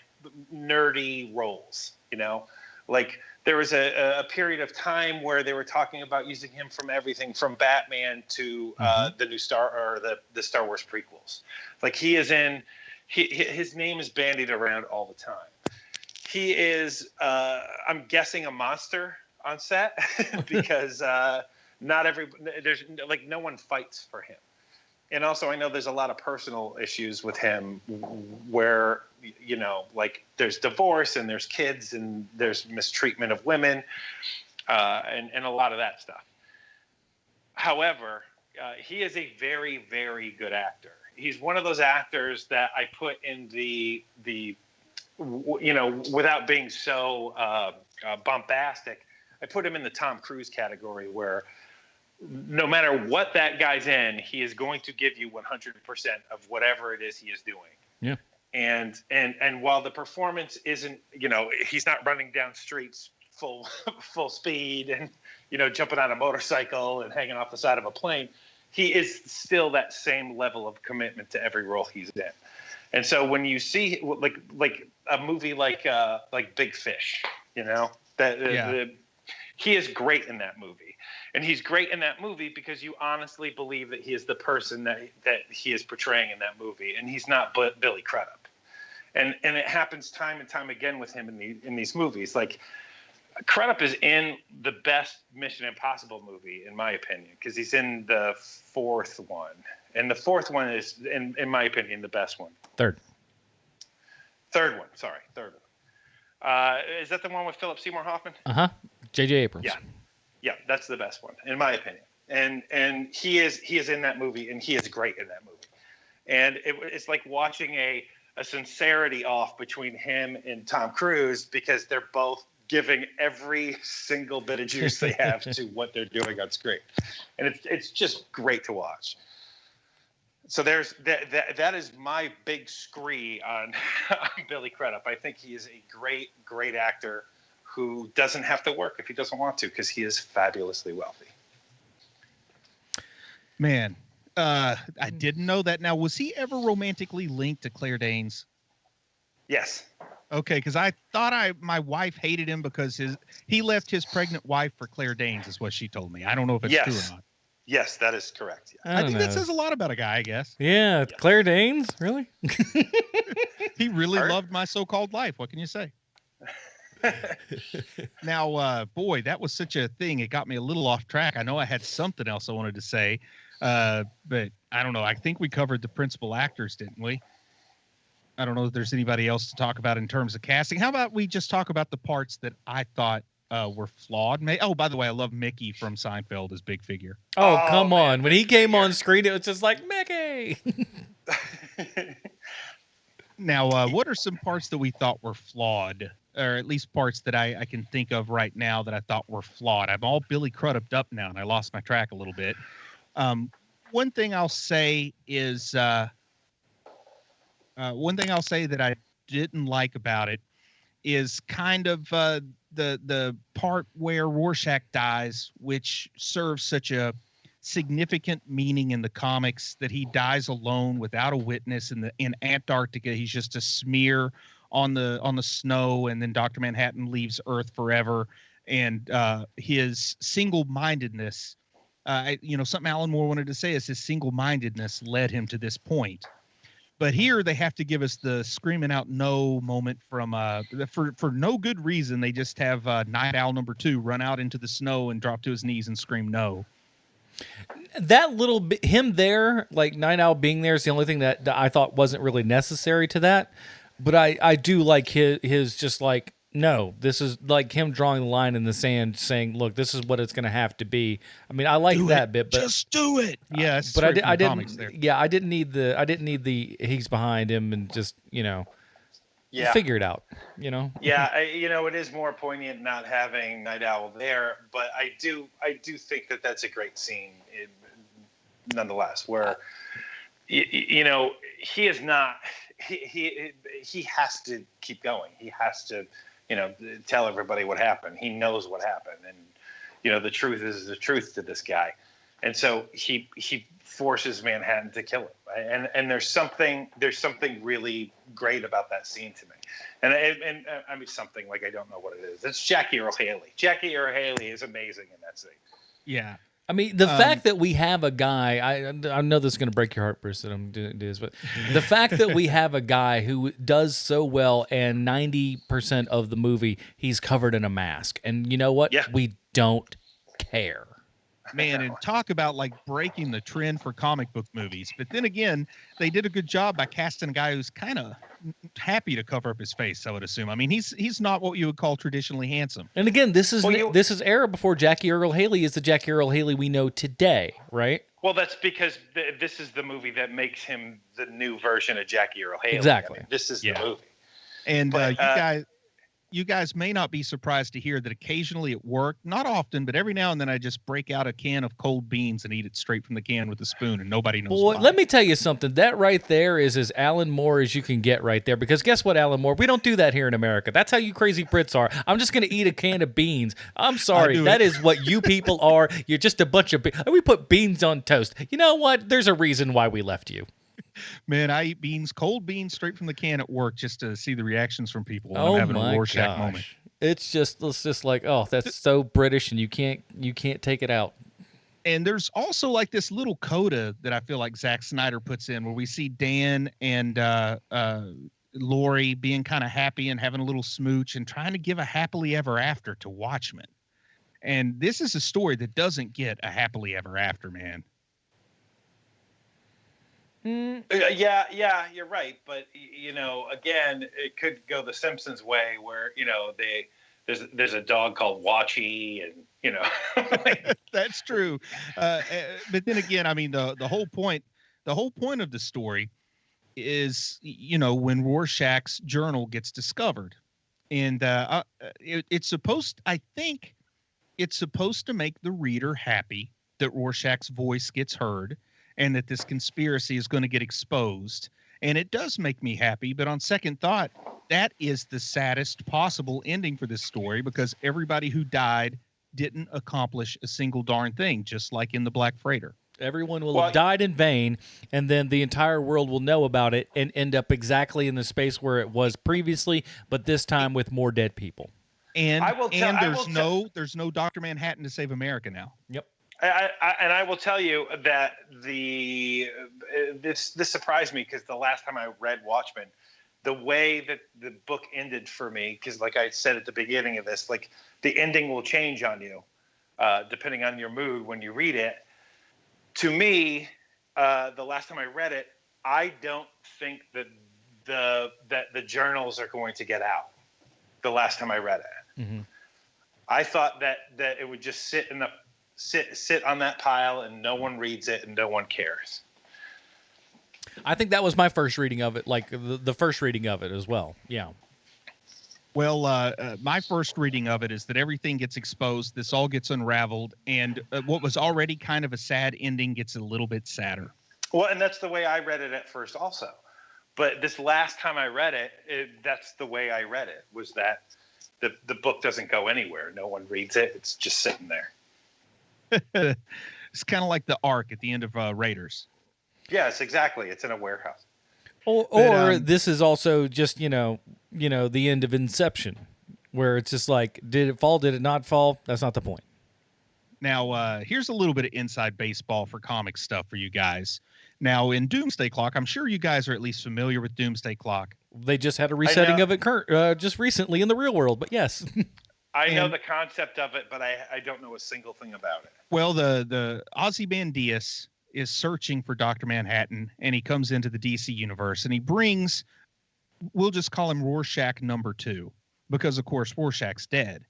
nerdy roles, you know? Like there was a period of time where they were talking about using him from everything from Batman to the new the Star Wars prequels. Like his name is bandied around all the time. He is, I'm guessing, a monster on set because there's like no one fights for him. And also I know there's a lot of personal issues with him where, you know, like there's divorce and there's kids and there's mistreatment of women and a lot of that stuff. However, he is a very, very good actor. He's one of those actors that I put in the you know, without being so bombastic, I put him in the Tom Cruise category where no matter what that guy's in, he is going to give you 100% of whatever it is he is doing. Yeah. And while the performance isn't, you know, he's not running down streets full speed and, you know, jumping on a motorcycle and hanging off the side of a plane, he is still that same level of commitment to every role he's in. And so when you see like a movie like Big Fish, you know, he is great in that movie. And he's great in that movie because you honestly believe that he is the person that he is portraying in that movie, and he's not Billy Crudup. And it happens time and time again with him in these movies. Like Crudup is in the best Mission Impossible movie, in my opinion, because he's in the fourth one, and the fourth one is, in my opinion, the best one. Third one. Is that the one with Philip Seymour Hoffman? J.J. Abrams. Yeah, that's the best one, in my opinion. And he is in that movie, and he is great in that movie. And it's like watching a sincerity off between him and Tom Cruise because they're both giving every single bit of juice they have to what they're doing on screen. And it's just great to watch. So there's that is my big scree on Billy Crudup. I think he is a great, great actor who doesn't have to work if he doesn't want to because he is fabulously wealthy. Man, I didn't know that. Now, was he ever romantically linked to Claire Danes? Yes. Okay, because I thought my wife hated him because he left his pregnant wife for Claire Danes, is what she told me. I don't know if it's true or not. Yes, that is correct. Yeah. I think that says a lot about a guy, I guess. Yeah, Claire Danes, really? He really loved My So-Called Life. What can you say? Now, boy, that was such a thing. It got me a little off track. I know I had something else I wanted to say, but I don't know. I think we covered the principal actors, didn't we? I don't know if there's anybody else to talk about in terms of casting. How about we just talk about the parts that I thought were flawed? Oh, by the way, I love Mickey from Seinfeld as Big Figure. Oh, come on. When he came on screen, it was just like, Mickey! Now, what are some parts that we thought were flawed? Or at least parts that I can think of right now that I thought were flawed. I'm all Billy Crudup'd up now, and I lost my track a little bit. One thing I'll say is that I didn't like about it is kind of the part where Rorschach dies, which serves such a significant meaning in the comics, that he dies alone without a witness in Antarctica. He's just a smear on the snow, and then Dr. Manhattan leaves Earth forever. And his single-mindedness, something Alan Moore wanted to say is his single-mindedness led him to this point. But here they have to give us the screaming out no moment from for no good reason. They just have Night Owl number 2 run out into the snow and drop to his knees and scream no. That little bit, him there, like Night Owl being there, is the only thing that I thought wasn't really necessary to that. But I do like his just like, no, this is like him drawing the line in the sand, saying, "Look, this is what it's going to have to be." I mean, I like that bit, but just do it. Yes, but I didn't. Yeah, I didn't need the he's behind him and just figure it out. Yeah, it is more poignant not having Night Owl there, but I do think that that's a great scene, nonetheless. Where he is not. He has to keep going. He has to. Tell everybody what happened. He knows what happened, and the truth is the truth to this guy, and so he forces Manhattan to kill him. And there's something really great about that scene to me, and I mean something like I don't know what it is. It's Jackie Earle Haley. Jackie Earle Haley is amazing in that scene. Yeah. I mean, the fact that we have a guy, I know this is going to break your heart, Bruce, that I'm doing this, but the fact that we have a guy who does so well and 90% of the movie, he's covered in a mask. And you know what? Yeah. We don't care. Man, and talk about like breaking the trend for comic book movies. But then again, they did a good job by casting a guy who's kind of happy to cover up his face, I would assume. I mean, he's not what you would call traditionally handsome. And again, this is era before Jackie Earle Haley is the Jackie Earle Haley we know today, right? Well, that's because this is the movie that makes him the new version of Jackie Earle Haley. Exactly. I mean, this is the movie. And you guys may not be surprised to hear that occasionally at work, not often, but every now and then I just break out a can of cold beans and eat it straight from the can with a spoon, and nobody knows why. Let me tell you something. That right there is as Alan Moore as you can get right there, because guess what, Alan Moore? We don't do that here in America. That's how you crazy Brits are. I'm just going to eat a can of beans. I'm sorry. That is what you people are. You're just a bunch of we put beans on toast. You know what? There's a reason why we left you. Man, I eat cold beans straight from the can at work just to see the reactions from people when I'm having a Rorschach moment. It's just like, oh, that's so British, and you can't take it out. And there's also like this little coda that I feel like Zack Snyder puts in where we see Dan and Lori being kind of happy and having a little smooch and trying to give a happily ever after to Watchmen. And this is a story that doesn't get a happily ever after, man. Yeah, you're right. But again, it could go the Simpsons way, where there's a dog called Watchy, and That's true. But then again, I mean, the whole point of the story is when Rorschach's journal gets discovered, and it's supposed to make the reader happy that Rorschach's voice gets heard, and that this conspiracy is going to get exposed. And it does make me happy, but on second thought, that is the saddest possible ending for this story, because everybody who died didn't accomplish a single darn thing, just like in the Black Freighter. Everyone will have died in vain, and then the entire world will know about it and end up exactly in the space where it was previously, but this time with more dead people. And there's no Dr. Manhattan to save America now. Yep. I will tell you that this surprised me, because the last time I read Watchmen, the way that the book ended for me, because like I said at the beginning of this, like the ending will change on you depending on your mood when you read it. To me, the last time I read it, I don't think that the journals are going to get out. The last time I read it, I thought that it would just sit on that pile and no one reads it and no one cares. I think that was my first reading of it, like the first reading of it as well. Yeah. Well, my first reading of it is that everything gets exposed. This all gets unraveled. And what was already kind of a sad ending gets a little bit sadder. Well, and that's the way I read it at first also. But this last time I read it, that's the way I read it, was that the book doesn't go anywhere. No one reads it. It's just sitting there. It's kind of like the Ark at the end of Raiders. Yes, exactly. It's in a warehouse. Or this is also just, the end of Inception, where it's just like, did it fall? Did it not fall? That's not the point. Now, here's a little bit of inside baseball for comic stuff for you guys. Now, in Doomsday Clock, I'm sure you guys are at least familiar with Doomsday Clock. They just had a resetting of it just recently in the real world, but yes. I know the concept of it, but I don't know a single thing about it. Well, the Ozymandias is searching for Dr. Manhattan, and he comes into the DC universe, and he brings we'll just call him Rorschach number 2 because, of course, Rorschach's dead.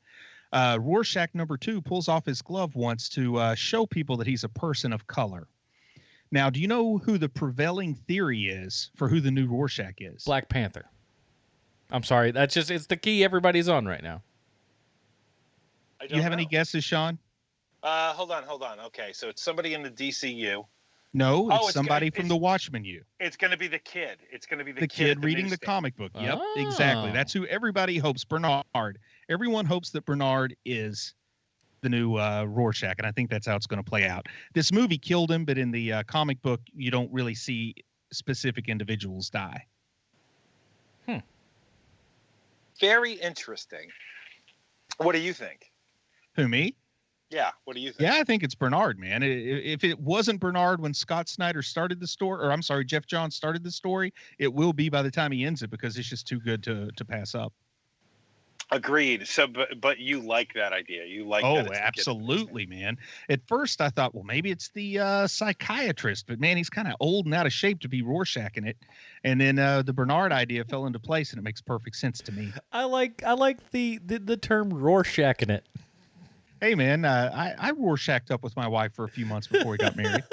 Rorschach number 2 pulls off his glove once to show people that he's a person of color. Now, do you know who the prevailing theory is for who the new Rorschach is? Black Panther. I'm sorry. It's the key everybody's on right now. Do you have any guesses, Sean? Hold on. Okay, so it's somebody in the DCU. No, it's somebody from the Watchmen U. It's going to be the kid. It's going to be the kid reading the comic book. Yep, exactly. That's who everybody hopes. Bernard. Everyone hopes that Bernard is the new Rorschach, and I think that's how it's going to play out. This movie killed him, but in the comic book, you don't really see specific individuals die. Very interesting. What do you think? Who, me? Yeah, what do you think? Yeah, I think it's Bernard, man. If it wasn't Bernard when Scott Snyder started the story, or I'm sorry, Jeff Johns started the story, it will be by the time he ends it because it's just too good to pass up. Agreed. So, but you like that idea? You like? Oh, that absolutely, man. At first, I thought, well, maybe it's the psychiatrist, but man, he's kind of old and out of shape to be Rorschach in it. And then the Bernard idea fell into place, and it makes perfect sense to me. I like the term Rorschach in it. Hey, man, I Rorschached up with my wife for a few months before we got married.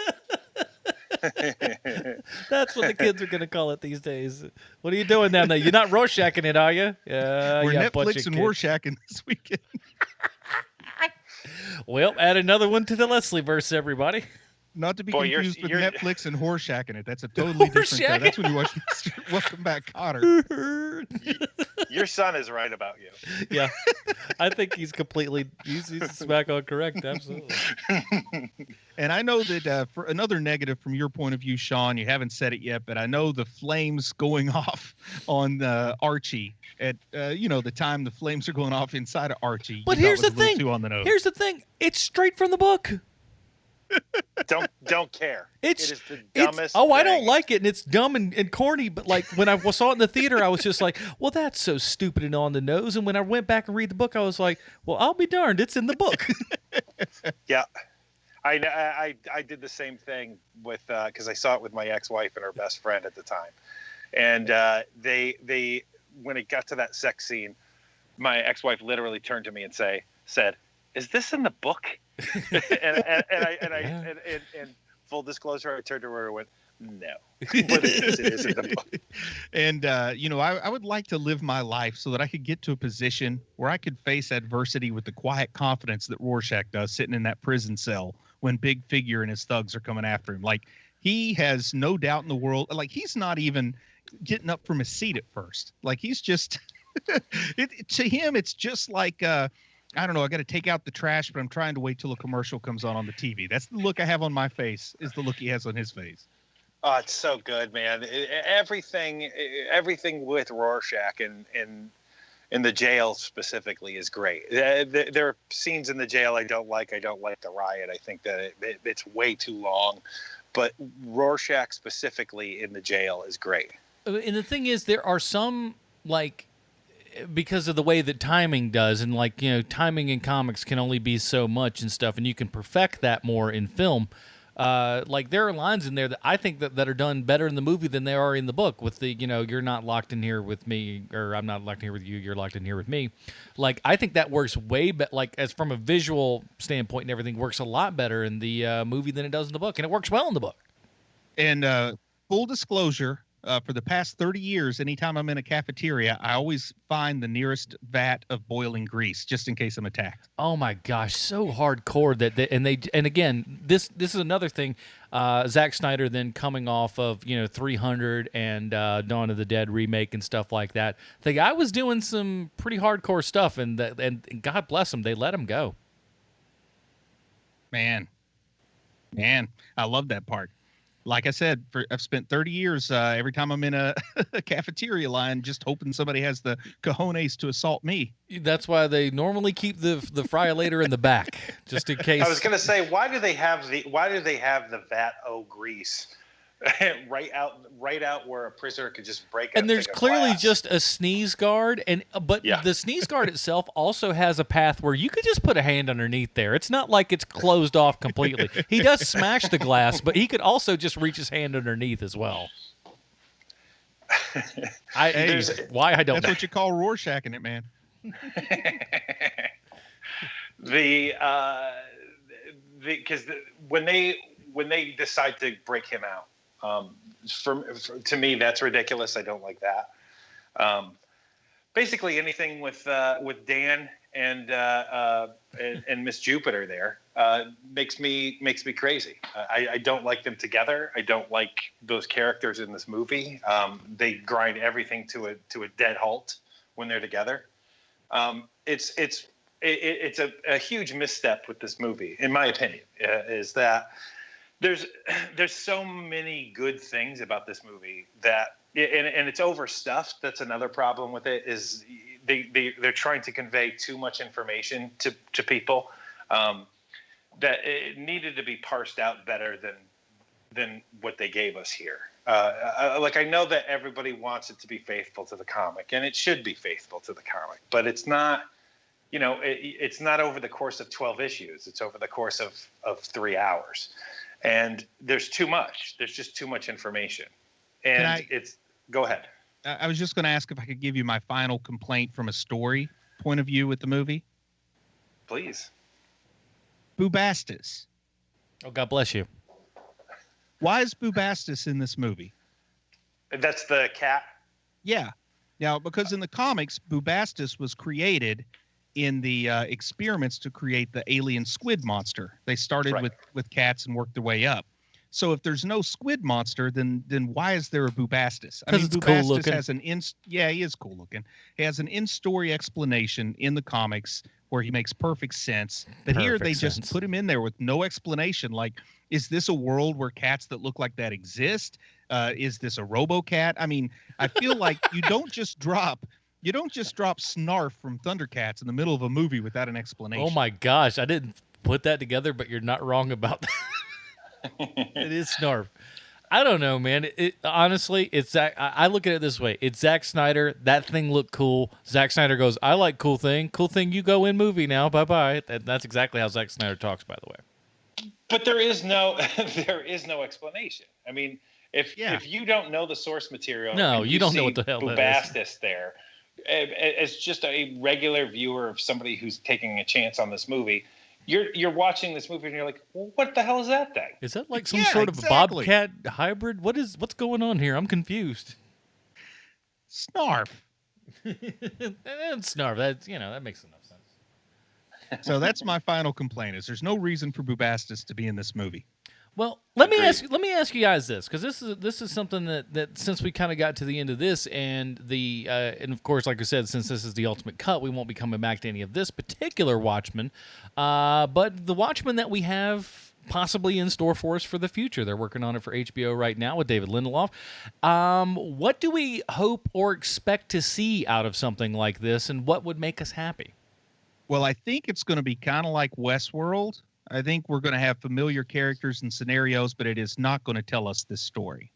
That's what the kids are going to call it these days. What are you doing down there? You're not Rorschaching it, are you? We're Netflix and Rorschaching this weekend. Well, add another one to the Leslie verse, everybody. Not to be confused with Netflix and Horseshacking it. That's a totally different. That's when you watch Welcome Back, Kotter. Your son is right about you. Yeah, I think he's smack on correct. Absolutely. And I know that for another negative from your point of view, Sean, you haven't said it yet, but I know the flames going off on Archie at the time the flames are going off inside of Archie. But here's the thing. Too on the nose. Here's the thing. It's straight from the book. Don't care. It is the dumbest. I don't like it, and it's dumb and corny. But like when I saw it in the theater, I was just like, "Well, that's so stupid and on the nose." And when I went back and read the book, I was like, "Well, I'll be darned, it's in the book." Yeah, I did the same thing with because I saw it with my ex-wife and her best friend at the time, and they when it got to that sex scene, my ex-wife literally turned to me and said, "Is this in the book?" and full disclosure, I turned to her and went, "No, but it is in the book." And I would like to live my life so that I could get to a position where I could face adversity with the quiet confidence that Rorschach does, sitting in that prison cell when Big Figure and his thugs are coming after him. Like, he has no doubt in the world. Like, he's not even getting up from his seat at first. Like, he's just to him, it's just like I don't know. I got to take out the trash, but I'm trying to wait till a commercial comes on the TV. That's the look I have on my face. Is the look he has on his face. Oh, it's so good, man. Everything with Rorschach and in the jail specifically is great. There are scenes in the jail I don't like. I don't like the riot. I think that it's way too long. But Rorschach specifically in the jail is great. And the thing is, there are some because of the way that timing does, and timing in comics can only be so much and stuff, and you can perfect that more in film. There are lines in there that I think that are done better in the movie than they are in the book. With the you're not locked in here with me, or I'm not locked in here with you. You're locked in here with me. I think that works way better. As from a visual standpoint and everything, works a lot better in the movie than it does in the book, and it works well in the book. And full disclosure. For the past 30 years, anytime I'm in a cafeteria, I always find the nearest vat of boiling grease just in case I'm attacked. Oh my gosh, so hardcore and again, this is another thing. Zack Snyder then coming off of 300 and Dawn of the Dead remake and stuff like that. The guy was doing some pretty hardcore stuff, and God bless him, they let him go. Man, I love that part. Like I said, I've spent 30 years every time I'm in a cafeteria line just hoping somebody has the cojones to assault me. That's why they normally keep the friolator in the back, just in case. I was going to say, why do they have the vat o' grease right out where a prisoner could just break it? And there's clearly just a sneeze guard, but the sneeze guard itself also has a path where you could just put a hand underneath there. It's not like it's closed off completely. He does smash the glass, but he could also just reach his hand underneath as well. Why I don't. That's what you call Rorschaching it, man. Because when they decide to break him out, to me that's ridiculous. I don't like that. Basically, anything with Dan and Miss Jupiter there makes me crazy. I don't like them together. I don't like those characters in this movie. They grind everything to a dead halt when they're together. It's a huge misstep with this movie, in my opinion. Is that there's so many good things about this movie that, and it's overstuffed. That's another problem with it. Is they're trying to convey too much information to people that it needed to be parsed out better than what they gave us here. I know that everybody wants it to be faithful to the comic, and it should be faithful to the comic, but it's not. It's not over the course of 12 issues. It's over the course of 3 hours, and there's too much. There's just too much information, and Go ahead. I was just going to ask if I could give you my final complaint from a story point of view with the movie. Please. Bubastis. Oh, God bless you. Why is Bubastis in this movie? That's the cat? Yeah. Now, because in the comics, Bubastis was created in the experiments to create the alien squid monster. They started with cats and worked their way up. So if there's no squid monster, then why is there a Bubastis? I mean, it's Bubastis cool looking. has he is cool looking. He has an in-story explanation in the comics where he makes perfect sense. But here they just put him in there with no explanation. Like, is this a world where cats that look like that exist? Is this a RoboCat? I mean, I feel like you don't just drop Snarf from Thundercats in the middle of a movie without an explanation. Oh my gosh, I didn't put that together, but you're not wrong about that. It is Snarf. I don't know, man. Honestly, it's Zack. I look at it this way. It's Zack Snyder. That thing looked cool. Zack Snyder goes, I like cool thing. Cool thing, you go in movie now. Bye-bye. That's exactly how Zack Snyder talks, by the way. But there is no explanation. I mean, if you don't know the source material, no, you don't know what the hell that is. Bubastis there, as just a regular viewer of somebody who's taking a chance on this movie, you're watching this movie and you're like, well, what the hell is that thing? Is that like some sort of bobcat hybrid? What's going on here? I'm confused. Snarf. Snarf. That makes enough sense. So that's my final complaint: is there's no reason for Bubastis to be in this movie. Well, let me ask you guys this, because this is something that since we kind of got to the end of this, and and of course, like I said, since this is the ultimate cut, we won't be coming back to any of this particular Watchmen, but the Watchmen that we have possibly in store for us for the future. They're working on it for HBO right now with David Lindelof. What do we hope or expect to see out of something like this, and what would make us happy? Well, I think it's going to be kind of like Westworld. I think we're going to have familiar characters and scenarios, but it is not going to tell us this story.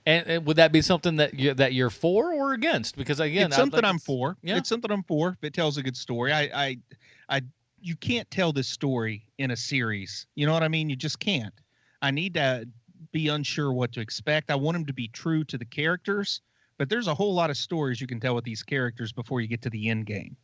And would that be something that you're for or against? Because again, it's something I'm for. Yeah. It's something I'm for if it tells a good story. You can't tell this story in a series. You know what I mean? You just can't. I need to be unsure what to expect. I want them to be true to the characters, but there's a whole lot of stories you can tell with these characters before you get to the end game.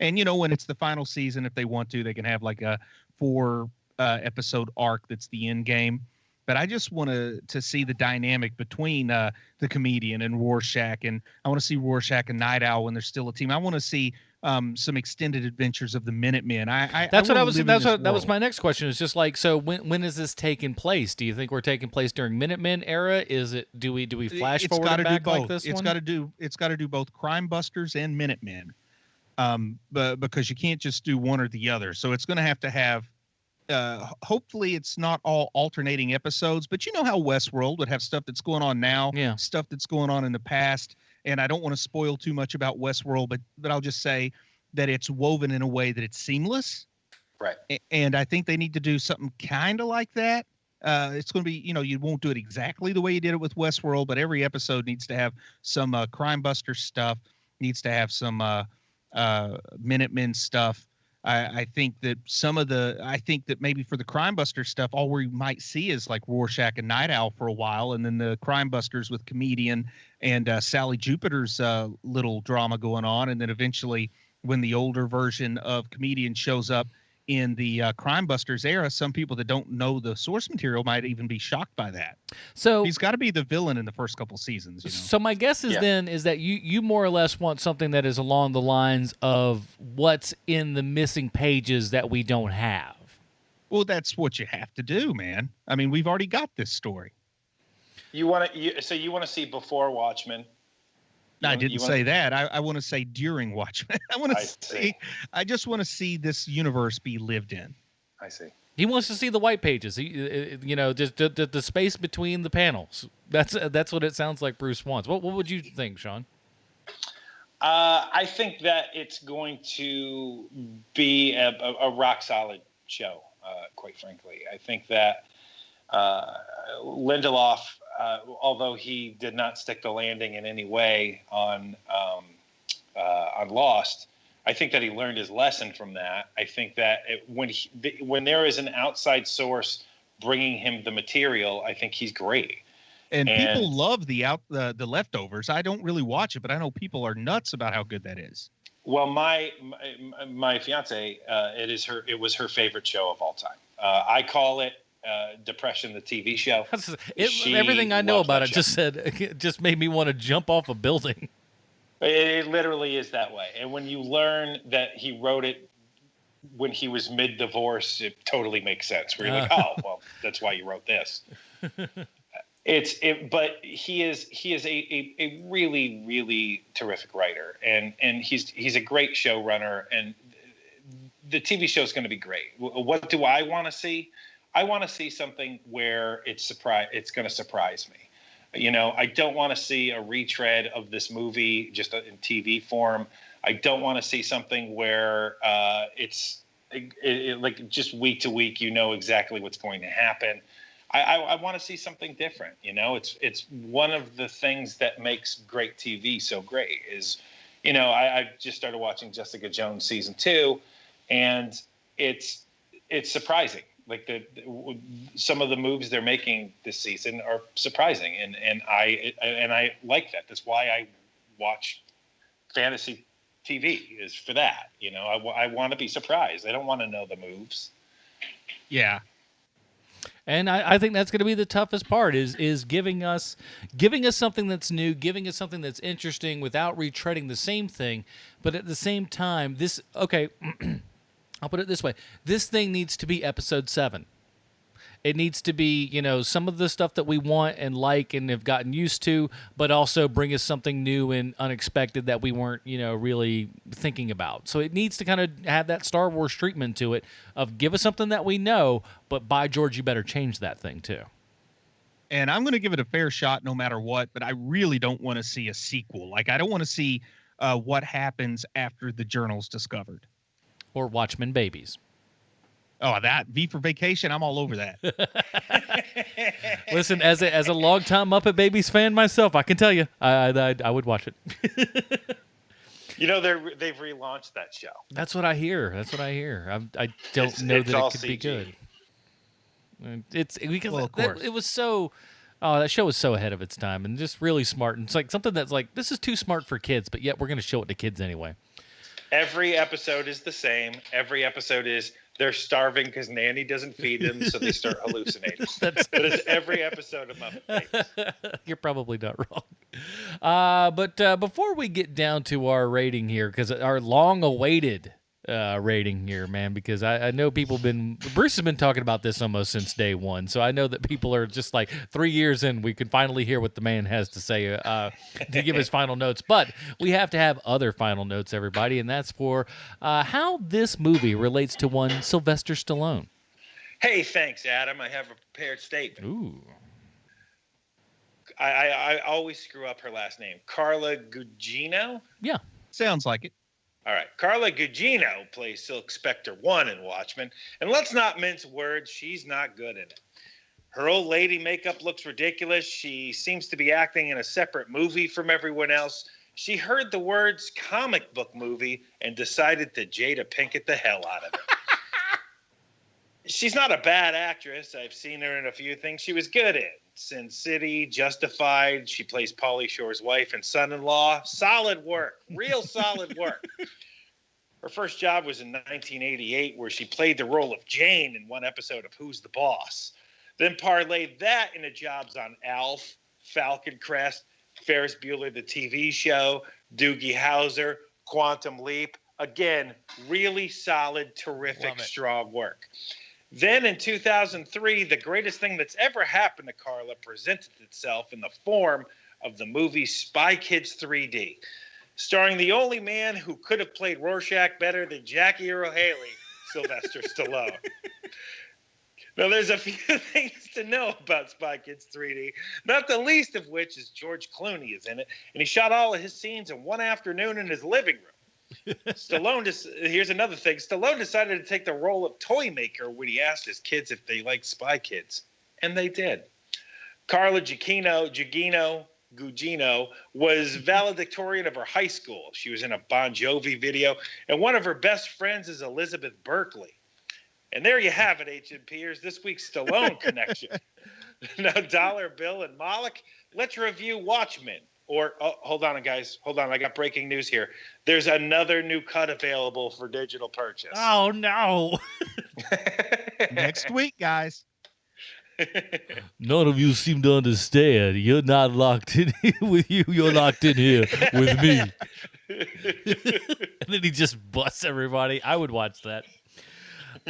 And, when it's the final season, if they want to, they can have like a 4 episode arc that's the end game. But I just want to see the dynamic between the comedian and Rorschach. And I want to see Rorschach and Night Owl when they're still a team. I want to see some extended adventures of the Minutemen. That was my next question. Is just like, so when is this taking place? Do you think we're taking place during Minutemen era? Do we flash forward and back like this one? It's got to do both Crime Busters and Minutemen. But because you can't just do one or the other. So it's going to have hopefully it's not all alternating episodes, but you know how Westworld would have stuff that's going on now, stuff that's going on in the past. And I don't want to spoil too much about Westworld, but I'll just say that it's woven in a way that it's seamless. Right. And I think they need to do something kind of like that. It's going to be, you won't do it exactly the way you did it with Westworld, but every episode needs to have some Crime Buster stuff, needs to have some Minutemen stuff. I think that maybe for the Crime Buster stuff, all we might see is like Rorschach and Night Owl for a while, and then the Crime Busters with Comedian and Sally Jupiter's little drama going on, and then eventually when the older version of Comedian shows up in the Crime Busters era, some people that don't know the source material might even be shocked by that. So he's got to be the villain in the first couple seasons. You know? So my guess is then is that you more or less want something that is along the lines of what's in the missing pages that we don't have. Well, that's what you have to do, man. I mean, we've already got this story. You want to see before Watchmen. I didn't say that. I want to say during Watchmen. I just want to see this universe be lived in. I see. He wants to see the white pages. Just the space between the panels. That's what it sounds like Bruce wants. What would you think, Sean? I think that it's going to be a rock solid show. Quite frankly, I think that Lindelof, although he did not stick the landing in any way on Lost, I think that he learned his lesson from that. I think that when there is an outside source bringing him the material, I think he's great. And people love the leftovers. I don't really watch it, but I know people are nuts about how good that is. Well, my fiance, it was her favorite show of all time. I call it Depression, the TV show. Everything I know about it just made me want to jump off a building. It literally is that way. And when you learn that he wrote it when he was mid-divorce, it totally makes sense. Where you're like, oh, well, that's why you wrote this. But he is a really, really terrific writer, and he's a great showrunner, and the TV show is going to be great. What do I want to see? I want to see something where it's going to surprise me. You know, I don't want to see a retread of this movie just in TV form. I don't want to see something where it's like just week to week, you know exactly what's going to happen. I want to see something different. You know, it's one of the things that makes great TV so great is, you know, I just started watching Jessica Jones season 2, and it's surprising. Like some of the moves they're making this season are surprising, and I like that. That's why I watch fantasy TV, is for that. You know, I want to be surprised. I don't want to know the moves. Yeah. And I think that's going to be the toughest part is giving us something that's new, giving us something that's interesting without retreading the same thing, but at the same time, I'll put it this way. This thing needs to be episode 7. It needs to be, you know, some of the stuff that we want and like and have gotten used to, but also bring us something new and unexpected that we weren't, you know, really thinking about. So it needs to kind of have that Star Wars treatment to it of give us something that we know, but by George, you better change that thing too. And I'm going to give it a fair shot no matter what, but I really don't want to see a sequel. Like, I don't want to see what happens after the journal's discovered. Or Watchmen babies. Oh, that V for Vacation. I'm all over that. Listen, as a longtime Muppet Babies fan myself, I can tell you, I would watch it. You know, they've relaunched that show. That's what I hear. I don't know that it could be good. It's because it was so. Oh, that show was so ahead of its time and just really smart. And it's like something that's like, this is too smart for kids, but yet we're going to show it to kids anyway. Every episode is the same. Every episode is they're starving because Nanny doesn't feed them, so they start hallucinating. But it's every episode of Muppet Babies. You're probably not wrong. But before we get down to our rating here, because our long-awaited rating here, man, because I know Bruce has been talking about this almost since day one, so I know that people are just like 3 years in, we can finally hear what the man has to say to give his final notes. But we have to have other final notes, everybody, and that's for how this movie relates to one Sylvester Stallone. Hey, thanks, Adam. I have a prepared statement. Ooh. I always screw up her last name. Carla Gugino? Yeah. Sounds like it. All right. Carla Gugino plays Silk Spectre 1 in Watchmen. And let's not mince words. She's not good in it. Her old lady makeup looks ridiculous. She seems to be acting in a separate movie from everyone else. She heard the words comic book movie and decided to Jada Pinkett the hell out of it. She's not a bad actress. I've seen her in a few things she was good in. Sin City, Justified. She plays Pauly Shore's wife and son-in-law. Solid work. Real solid work. Her first job was in 1988, where she played the role of Jane in one episode of Who's the Boss. Then parlayed that into jobs on Alf, Falcon Crest, Ferris Bueller, the TV show, Doogie Howser, Quantum Leap. Again, really solid, terrific, strong work. Then in 2003, the greatest thing that's ever happened to Carla presented itself in the form of the movie Spy Kids 3D, starring the only man who could have played Rorschach better than Jackie Earle Haley, Sylvester Stallone. Now, there's a few things to know about Spy Kids 3D, not the least of which is George Clooney is in it, and he shot all of his scenes in one afternoon in his living room. Here's another thing. Stallone decided to take the role of toy maker when he asked his kids if they liked Spy Kids, and they did. Carla Gugino was valedictorian of her high school. She was in a Bon Jovi video, and one of her best friends is Elizabeth Berkley. And there you have it, HMPers, this week's Stallone connection. Now, Dollar Bill and Moloch, let's review Watchmen. Hold on, guys. Hold on. I got breaking news here. There's another new cut available for digital purchase. Oh, no. Next week, guys. None of you seem to understand. You're not locked in here with you. You're locked in here with me. And then he just busts everybody. I would watch that.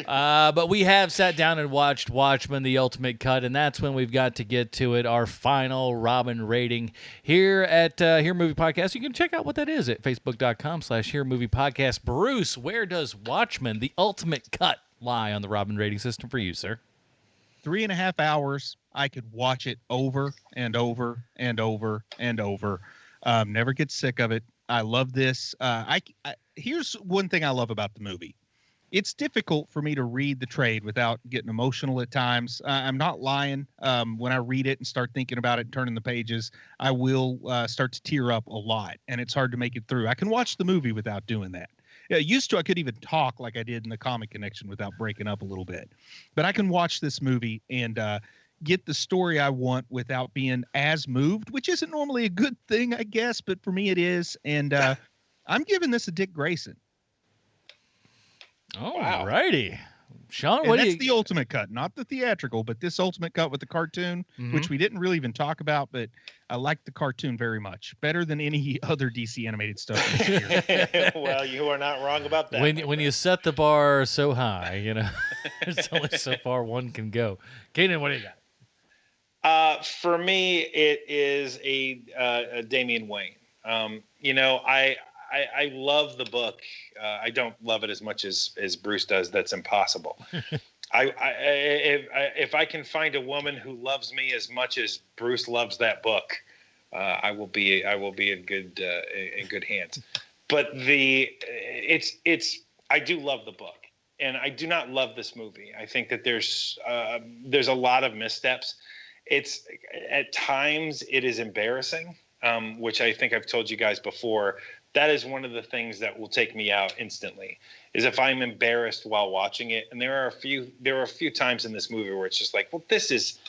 But we have sat down and watched Watchmen, the ultimate cut, and that's when we've got to get to it, our final Robin rating here at Here Movie Podcast. You can check out what that is at facebook.com/Here Movie Podcast. Bruce, where does Watchmen, the ultimate cut, lie on the Robin rating system for you, sir? 3.5 hours. I could watch it over and over and over and over. Never get sick of it. I love this. Here's one thing I love about the movie. It's difficult for me to read the trade without getting emotional at times. I'm not lying. When I read it and start thinking about it and turning the pages, I will start to tear up a lot, and it's hard to make it through. I can watch the movie without doing that. Used to, I could even talk like I did in the Comic Connection without breaking up a little bit. But I can watch this movie and get the story I want without being as moved, which isn't normally a good thing, I guess, but for me it is. And I'm giving this a Dick Grayson. All righty. Sean, and what do that's you... the ultimate cut, not the theatrical, but this ultimate cut with the cartoon, which we didn't really even talk about, but I like the cartoon very much. Better than any other DC animated stuff this year. Well, you are not wrong about that. When you set the bar so high, there's only so far one can go. Keenan, what do you got? For me, it is a Damian Wayne. I love the book. I don't love it as much as Bruce does. That's impossible. If I can find a woman who loves me as much as Bruce loves that book, I will be in good hands. But I do love the book, and I do not love this movie. I think that there's a lot of missteps. It's at times it is embarrassing, which I think I've told you guys before. That is one of the things that will take me out instantly, is if I'm embarrassed while watching it. And there are a few times in this movie where it's just like, well, this is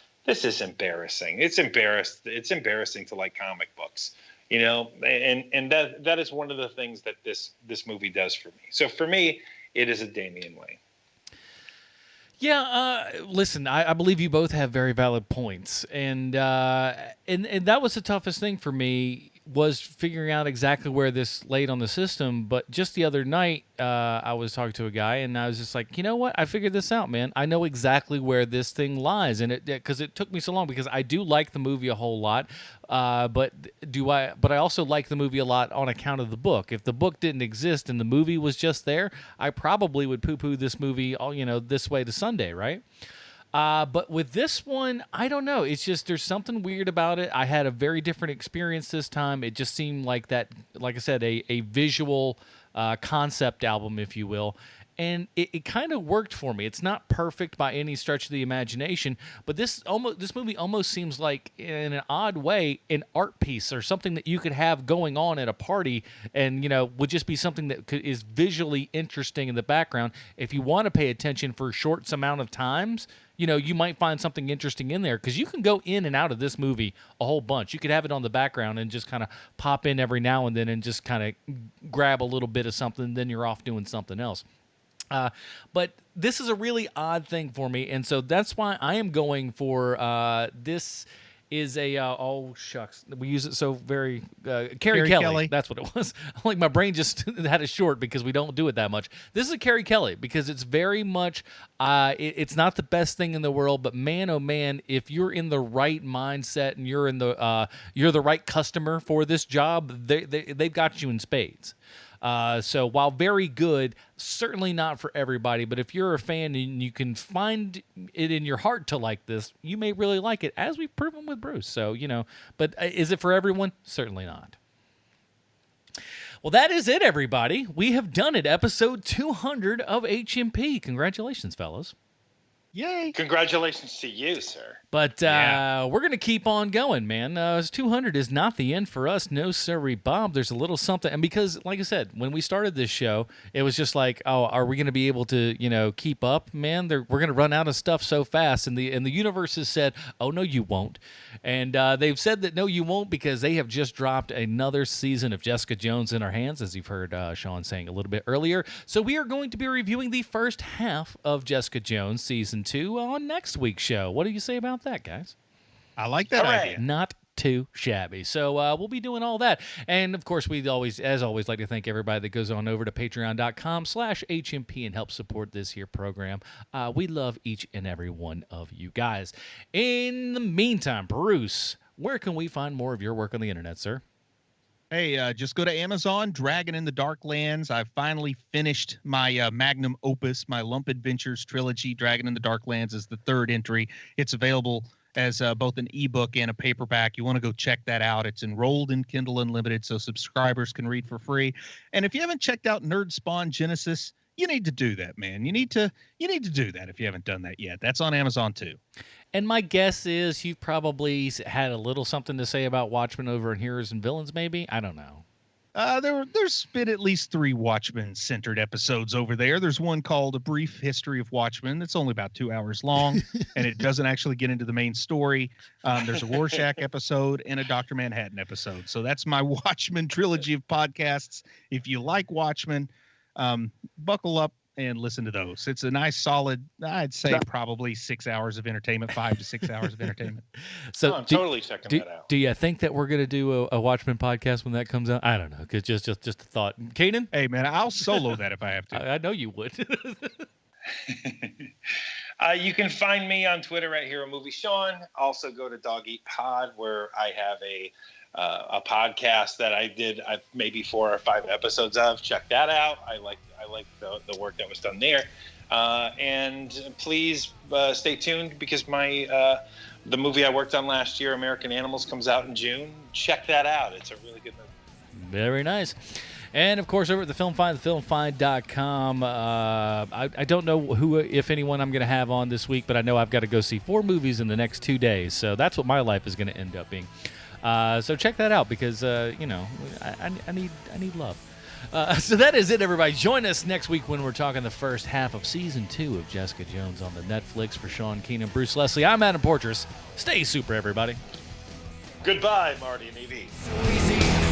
embarrassing. It's embarrassing to like comic books, and that is one of the things that this movie does for me. So for me, it is a Damian Wayne. Yeah, listen, I believe you both have very valid points, and that was the toughest thing for me, was figuring out exactly where this laid on the system. But just the other night, I was talking to a guy, and I was just like, you know what? I figured this out, man. I know exactly where this thing lies, and because it took me so long, because I do like the movie a whole lot, but I also like the movie a lot on account of the book. If the book didn't exist and the movie was just there, I probably would poo-poo this movie all this way to Sunday, right? But with this one, I don't know. It's just there's something weird about it. I had a very different experience this time. It just seemed like that, like I said, a visual concept album, if you will. and it kind of worked for me. It's not perfect by any stretch of the imagination, but this movie almost seems like, in an odd way, an art piece or something that you could have going on at a party, and would just be something that is visually interesting in the background. If you want to pay attention for a short amount of times, you might find something interesting in there, because you can go in and out of this movie a whole bunch. You could have it on the background and just kind of pop in every now and then and just kind of grab a little bit of something, then you're off doing something else. But this is a really odd thing for me, and so that's why I am going for this is a oh shucks, we use it so very Carrie Kelly. That's what it was. Like, my brain just had a short because we don't do it that much. This is a Carrie Kelly, because it's very much it's not the best thing in the world, but man, oh man, if you're in the right mindset and you're the right customer for this job, they've got you in spades. So while very good, certainly not for everybody, but if you're a fan and you can find it in your heart to like this, you may really like it, as we've proven with Bruce. So, but is it for everyone? Certainly not. Well, that is it, everybody. We have done it. Episode 200 of HMP. Congratulations, fellas. Yay. Congratulations to you, sir. But we're going to keep on going, man. 200 is not the end for us. No, sirree, Bob. There's a little something. And because, like I said, when we started this show, it was just like, oh, are we going to be able to, keep up? Man, we're going to run out of stuff so fast. And the universe has said, oh, no, you won't. And they've said that, no, you won't, because they have just dropped another season of Jessica Jones in our hands, as you've heard Sean saying a little bit earlier. So we are going to be reviewing the first half of Jessica Jones Season 2 on next week's show. What do you say about that, guys? I like that idea. Not too shabby. So we'll be doing all that. And, of course, we'd always, as always, like to thank everybody that goes on over to patreon.com/HMP and helps support this here program. We love each and every one of you guys. In the meantime, Bruce, where can we find more of your work on the internet, sir? Hey, just go to Amazon, Dragon in the Darklands. I've finally finished my magnum opus, my Lump Adventures trilogy. Dragon in the Darklands is the third entry. It's available as both an ebook and a paperback. You want to go check that out. It's enrolled in Kindle Unlimited, so subscribers can read for free. And if you haven't checked out Nerd Spawn Genesis, you need to do that, man. You need to do that if you haven't done that yet. That's on Amazon too. And my guess is you've probably had a little something to say about Watchmen over in Heroes and Villains, maybe? I don't know. There's been at least 3 Watchmen-centered episodes over there. There's one called A Brief History of Watchmen. That's only about 2 hours long, and it doesn't actually get into the main story. There's a Rorschach episode and a Dr. Manhattan episode. So that's my Watchmen trilogy of podcasts. If you like Watchmen, buckle up and listen to those. It's a nice, solid, I'd say probably 6 hours of entertainment, 5 to 6 hours of entertainment. So I'm totally checking that out. Do you think that we're going to do a Watchmen podcast when that comes out? I don't know, because just a thought. Keenan? Hey, man, I'll solo that if I have to. I know you would. You can find me on Twitter at Hero Movie Sean. Also go to Dog Eat Pod, where I have a podcast that I did maybe 4 or 5 episodes of. Check that out. I like the work that was done there. And please stay tuned, because the movie I worked on last year, American Animals, comes out in June. Check that out. It's a really good movie. Very nice. And, of course, over at the Film Find, thefilmfind.com, I don't know who, if anyone, I'm going to have on this week, but I know I've got to go see 4 movies in the next 2 days. So that's what my life is going to end up being. So check that out, because, I need love. So that is it, everybody. Join us next week when we're talking the first half of Season 2 of Jessica Jones on the Netflix. For Sean, Keenan, Bruce Leslie, I'm Adam Portrais. Stay super, everybody. Goodbye, Marty and Evie. So easy.